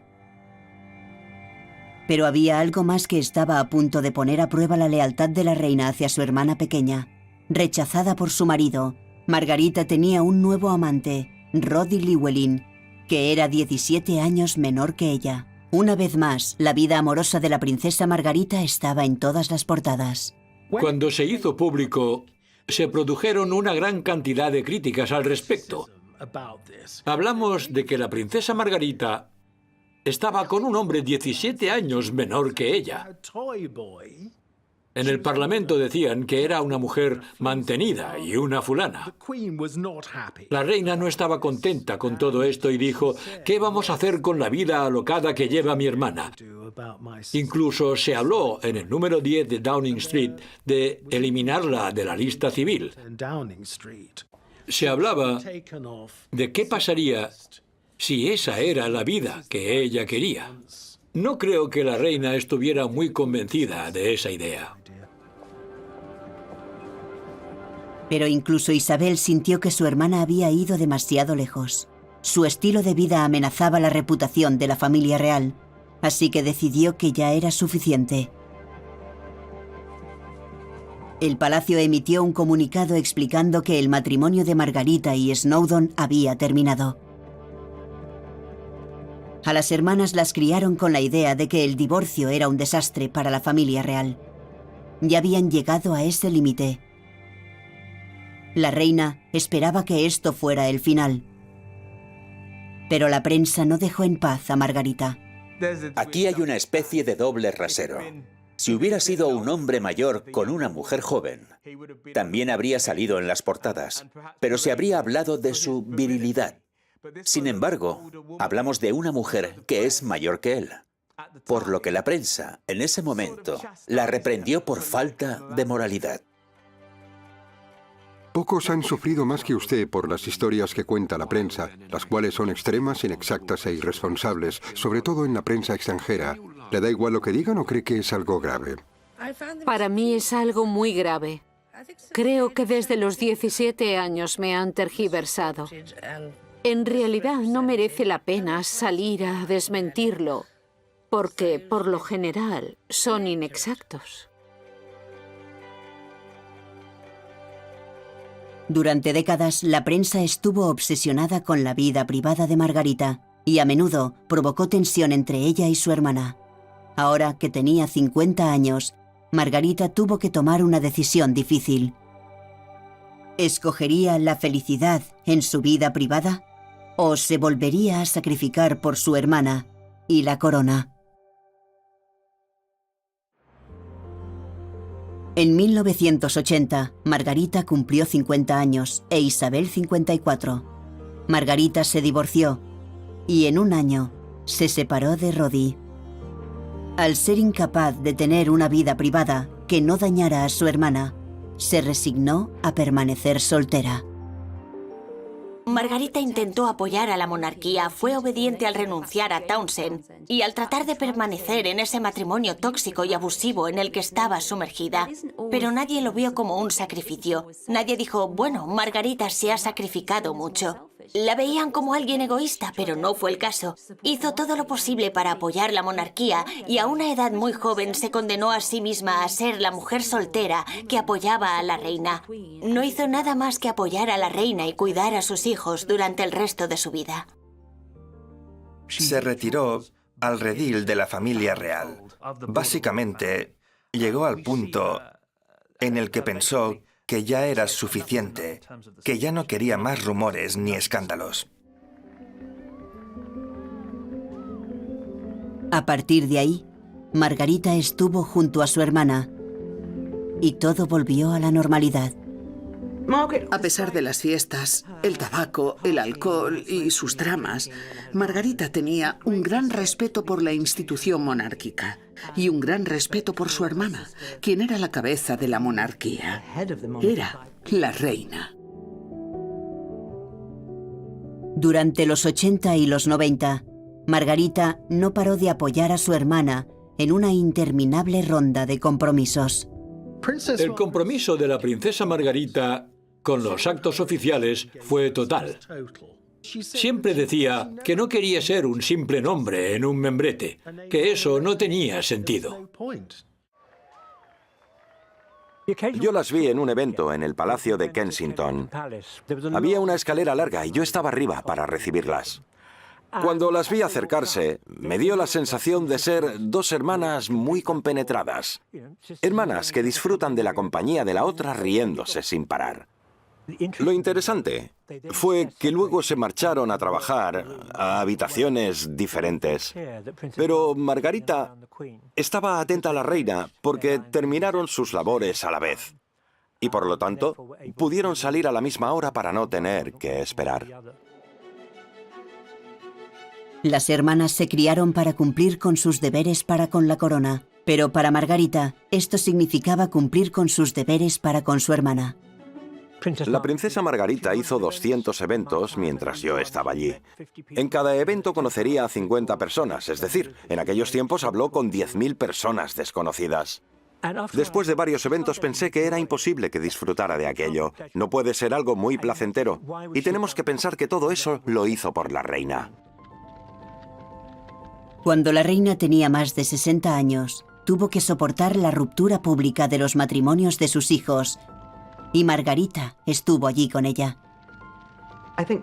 Pero había algo más que estaba a punto de poner a prueba la lealtad de la reina hacia su hermana pequeña. Rechazada por su marido, Margarita tenía un nuevo amante, Roddy Llewellyn, que era 17 años menor que ella. Una vez más, la vida amorosa de la princesa Margarita estaba en todas las portadas. Cuando se hizo público, se produjeron una gran cantidad de críticas al respecto. Hablamos de que la princesa Margarita estaba con un hombre 17 años menor que ella. En el Parlamento decían que era una mujer mantenida y una fulana. La reina no estaba contenta con todo esto y dijo, ¿qué vamos a hacer con la vida alocada que lleva mi hermana? Incluso se habló en el número 10 de Downing Street de eliminarla de la lista civil. Se hablaba de qué pasaría si esa era la vida que ella quería. No creo que la reina estuviera muy convencida de esa idea. Pero incluso Isabel sintió que su hermana había ido demasiado lejos. Su estilo de vida amenazaba la reputación de la familia real, así que decidió que ya era suficiente. El palacio emitió un comunicado explicando que el matrimonio de Margarita y Snowdon había terminado. A las hermanas las criaron con la idea de que el divorcio era un desastre para la familia real. Ya habían llegado a ese límite. La reina esperaba que esto fuera el final. Pero la prensa no dejó en paz a Margarita. Aquí hay una especie de doble rasero. Si hubiera sido un hombre mayor con una mujer joven, también habría salido en las portadas, pero se habría hablado de su virilidad. Sin embargo, hablamos de una mujer que es mayor que él, por lo que la prensa, en ese momento, la reprendió por falta de moralidad. Pocos han sufrido más que usted por las historias que cuenta la prensa, las cuales son extremas, inexactas e irresponsables, sobre todo en la prensa extranjera. ¿Le da igual lo que digan o cree que es algo grave? Para mí es algo muy grave. Creo que desde los 17 años me han tergiversado. En realidad no merece la pena salir a desmentirlo, porque por lo general son inexactos. Durante décadas, la prensa estuvo obsesionada con la vida privada de Margarita y a menudo provocó tensión entre ella y su hermana. Ahora que tenía 50 años, Margarita tuvo que tomar una decisión difícil. ¿Escogería la felicidad en su vida privada o se volvería a sacrificar por su hermana y la corona? En 1980, Margarita cumplió 50 años e Isabel 54. Margarita se divorció y en un año se separó de Roddy. Al ser incapaz de tener una vida privada que no dañara a su hermana, se resignó a permanecer soltera. Margarita intentó apoyar a la monarquía, fue obediente al renunciar a Townshend y al tratar de permanecer en ese matrimonio tóxico y abusivo en el que estaba sumergida. Pero nadie lo vio como un sacrificio. Nadie dijo, bueno, Margarita se ha sacrificado mucho. La veían como alguien egoísta, pero no fue el caso. Hizo todo lo posible para apoyar la monarquía y a una edad muy joven se condenó a sí misma a ser la mujer soltera que apoyaba a la reina. No hizo nada más que apoyar a la reina y cuidar a sus hijos durante el resto de su vida. Se retiró al redil de la familia real. Básicamente, llegó al punto en el que pensó que ya era suficiente, que ya no quería más rumores ni escándalos. A partir de ahí, Margarita estuvo junto a su hermana y todo volvió a la normalidad. A pesar de las fiestas, el tabaco, el alcohol y sus dramas, Margarita tenía un gran respeto por la institución monárquica y un gran respeto por su hermana, quien era la cabeza de la monarquía. Era la reina. Durante los 80 y los 90, Margarita no paró de apoyar a su hermana en una interminable ronda de compromisos. El compromiso de la princesa Margarita con los actos oficiales fue total. Siempre decía que no quería ser un simple nombre en un membrete, que eso no tenía sentido. Yo las vi en un evento en el Palacio de Kensington. Había una escalera larga y yo estaba arriba para recibirlas. Cuando las vi acercarse, me dio la sensación de ser dos hermanas muy compenetradas. Hermanas que disfrutan de la compañía de la otra riéndose sin parar. Lo interesante fue que luego se marcharon a trabajar a habitaciones diferentes. Pero Margarita estaba atenta a la reina porque terminaron sus labores a la vez. Y por lo tanto, pudieron salir a la misma hora para no tener que esperar. Las hermanas se criaron para cumplir con sus deberes para con la corona, pero para Margarita esto significaba cumplir con sus deberes para con su hermana. La princesa Margarita hizo 200 eventos mientras yo estaba allí. En cada evento conocería a 50 personas, es decir, en aquellos tiempos habló con 10.000 personas desconocidas. Después de varios eventos pensé que era imposible que disfrutara de aquello. No puede ser algo muy placentero. Y tenemos que pensar que todo eso lo hizo por la reina. Cuando la reina tenía más de 60 años, tuvo que soportar la ruptura pública de los matrimonios de sus hijos, y Margarita estuvo allí con ella.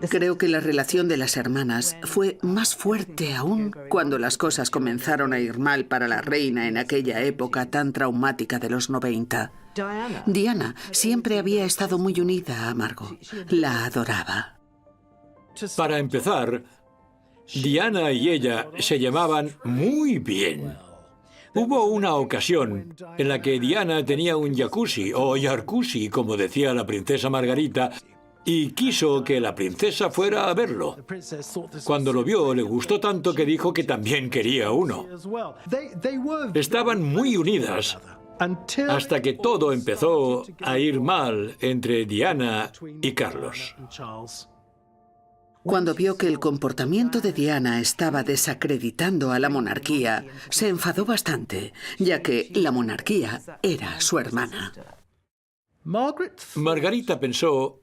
Creo que la relación de las hermanas fue más fuerte aún cuando las cosas comenzaron a ir mal para la reina en aquella época tan traumática de los 90. Diana siempre había estado muy unida a Margot. La adoraba. Para empezar, Diana y ella se llevaban muy bien. Hubo una ocasión en la que Diana tenía un jacuzzi, o jacuzzi, como decía la princesa Margarita, y quiso que la princesa fuera a verlo. Cuando lo vio, le gustó tanto que dijo que también quería uno. Estaban muy unidas, hasta que todo empezó a ir mal entre Diana y Carlos. Cuando vio que el comportamiento de Diana estaba desacreditando a la monarquía, se enfadó bastante, ya que la monarquía era su hermana. Margarita pensó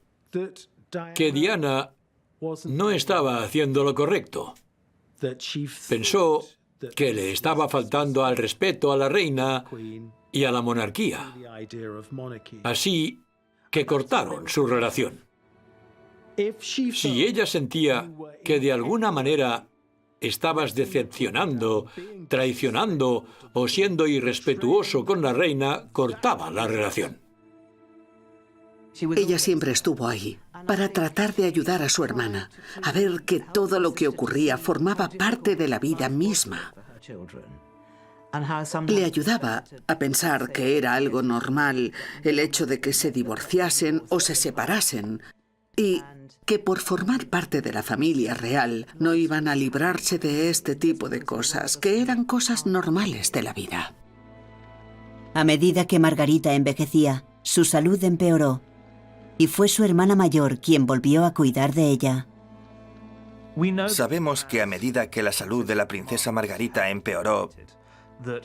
que Diana no estaba haciendo lo correcto. Pensó que le estaba faltando al respeto a la reina y a la monarquía. Así que cortaron su relación. Si ella sentía que de alguna manera estabas decepcionando, traicionando o siendo irrespetuoso con la reina, cortaba la relación. Ella siempre estuvo ahí para tratar de ayudar a su hermana, a ver que todo lo que ocurría formaba parte de la vida misma. Le ayudaba a pensar que era algo normal el hecho de que se divorciasen o se separasen, y que por formar parte de la familia real no iban a librarse de este tipo de cosas, que eran cosas normales de la vida. A medida que Margarita envejecía, su salud empeoró, y fue su hermana mayor quien volvió a cuidar de ella. Sabemos que a medida que la salud de la princesa Margarita empeoró,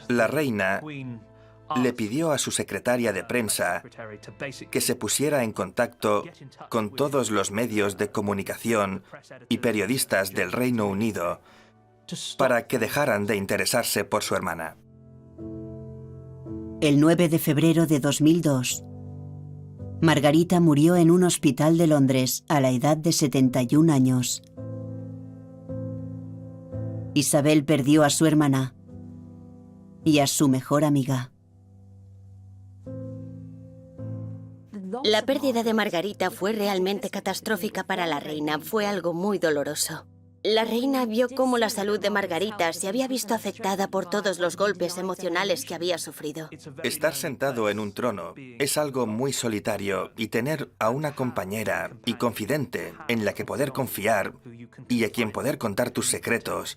la reina le pidió a su secretaria de prensa que se pusiera en contacto con todos los medios de comunicación y periodistas del Reino Unido para que dejaran de interesarse por su hermana. El 9 de febrero de 2002, Margarita murió en un hospital de Londres a la edad de 71 años. Isabel perdió a su hermana y a su mejor amiga. La pérdida de Margarita fue realmente catastrófica para la reina. Fue algo muy doloroso. La reina vio cómo la salud de Margarita se había visto afectada por todos los golpes emocionales que había sufrido. Estar sentado en un trono es algo muy solitario, y tener a una compañera y confidente en la que poder confiar y a quien poder contar tus secretos,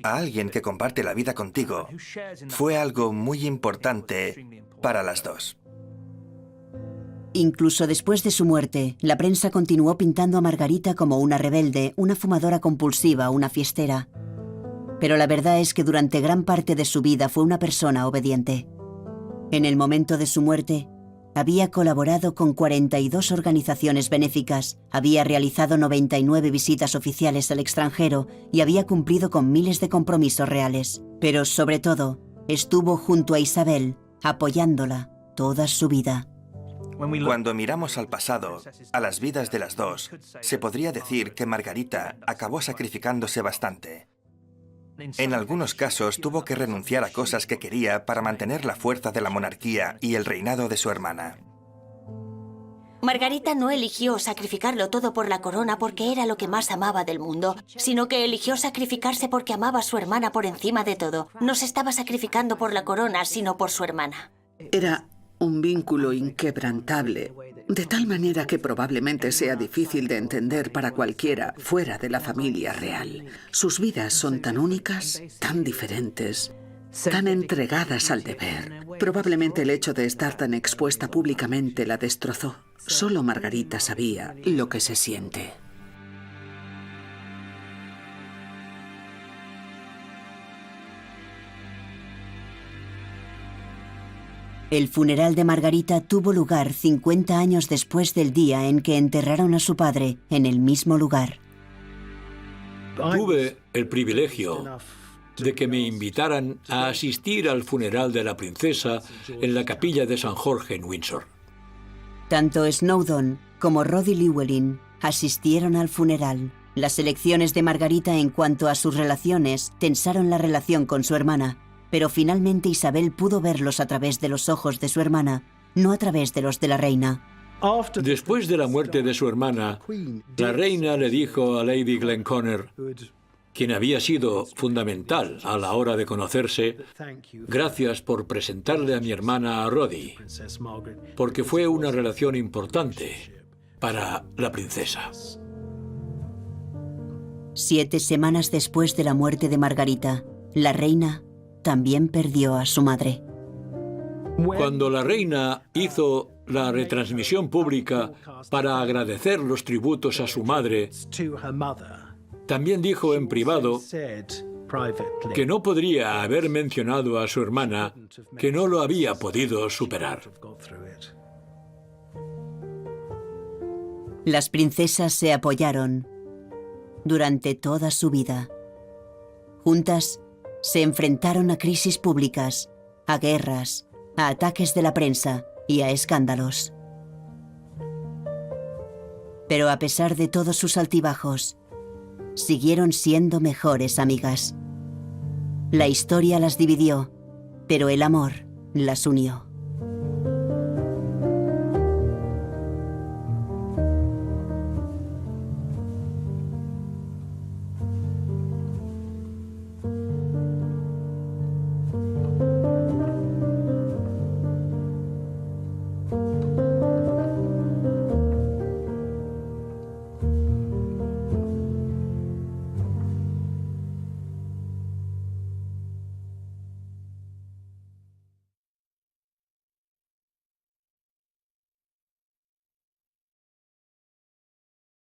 a alguien que comparte la vida contigo, fue algo muy importante para las dos. Incluso después de su muerte, la prensa continuó pintando a Margarita como una rebelde, una fumadora compulsiva, una fiestera. Pero la verdad es que durante gran parte de su vida fue una persona obediente. En el momento de su muerte, había colaborado con 42 organizaciones benéficas, había realizado 99 visitas oficiales al extranjero y había cumplido con miles de compromisos reales. Pero, sobre todo, estuvo junto a Isabel, apoyándola toda su vida. Cuando miramos al pasado, a las vidas de las dos, se podría decir que Margarita acabó sacrificándose bastante. En algunos casos tuvo que renunciar a cosas que quería para mantener la fuerza de la monarquía y el reinado de su hermana. Margarita no eligió sacrificarlo todo por la corona porque era lo que más amaba del mundo, sino que eligió sacrificarse porque amaba a su hermana por encima de todo. No se estaba sacrificando por la corona, sino por su hermana. Era un vínculo inquebrantable, de tal manera que probablemente sea difícil de entender para cualquiera fuera de la familia real. Sus vidas son tan únicas, tan diferentes, tan entregadas al deber. Probablemente el hecho de estar tan expuesta públicamente la destrozó. Solo Margarita sabía lo que se siente. El funeral de Margarita tuvo lugar 50 años después del día en que enterraron a su padre en el mismo lugar. Tuve el privilegio de que me invitaran a asistir al funeral de la princesa en la capilla de San Jorge en Windsor. Tanto Snowdon como Roddy Llewellyn asistieron al funeral. Las elecciones de Margarita en cuanto a sus relaciones tensaron la relación con su hermana, pero finalmente Isabel pudo verlos a través de los ojos de su hermana, no a través de los de la reina. Después de la muerte de su hermana, la reina le dijo a Lady Glenconner, quien había sido fundamental a la hora de conocerse: gracias por presentarle a mi hermana a Roddy, porque fue una relación importante para la princesa. 7 semanas después de la muerte de Margarita, la reina también perdió a su madre. Cuando la reina hizo la retransmisión pública para agradecer los tributos a su madre, también dijo en privado que no podría haber mencionado a su hermana, que no lo había podido superar. Las princesas se apoyaron durante toda su vida. Juntas se enfrentaron a crisis públicas, a guerras, a ataques de la prensa y a escándalos. Pero a pesar de todos sus altibajos, siguieron siendo mejores amigas. La historia las dividió, pero el amor las unió.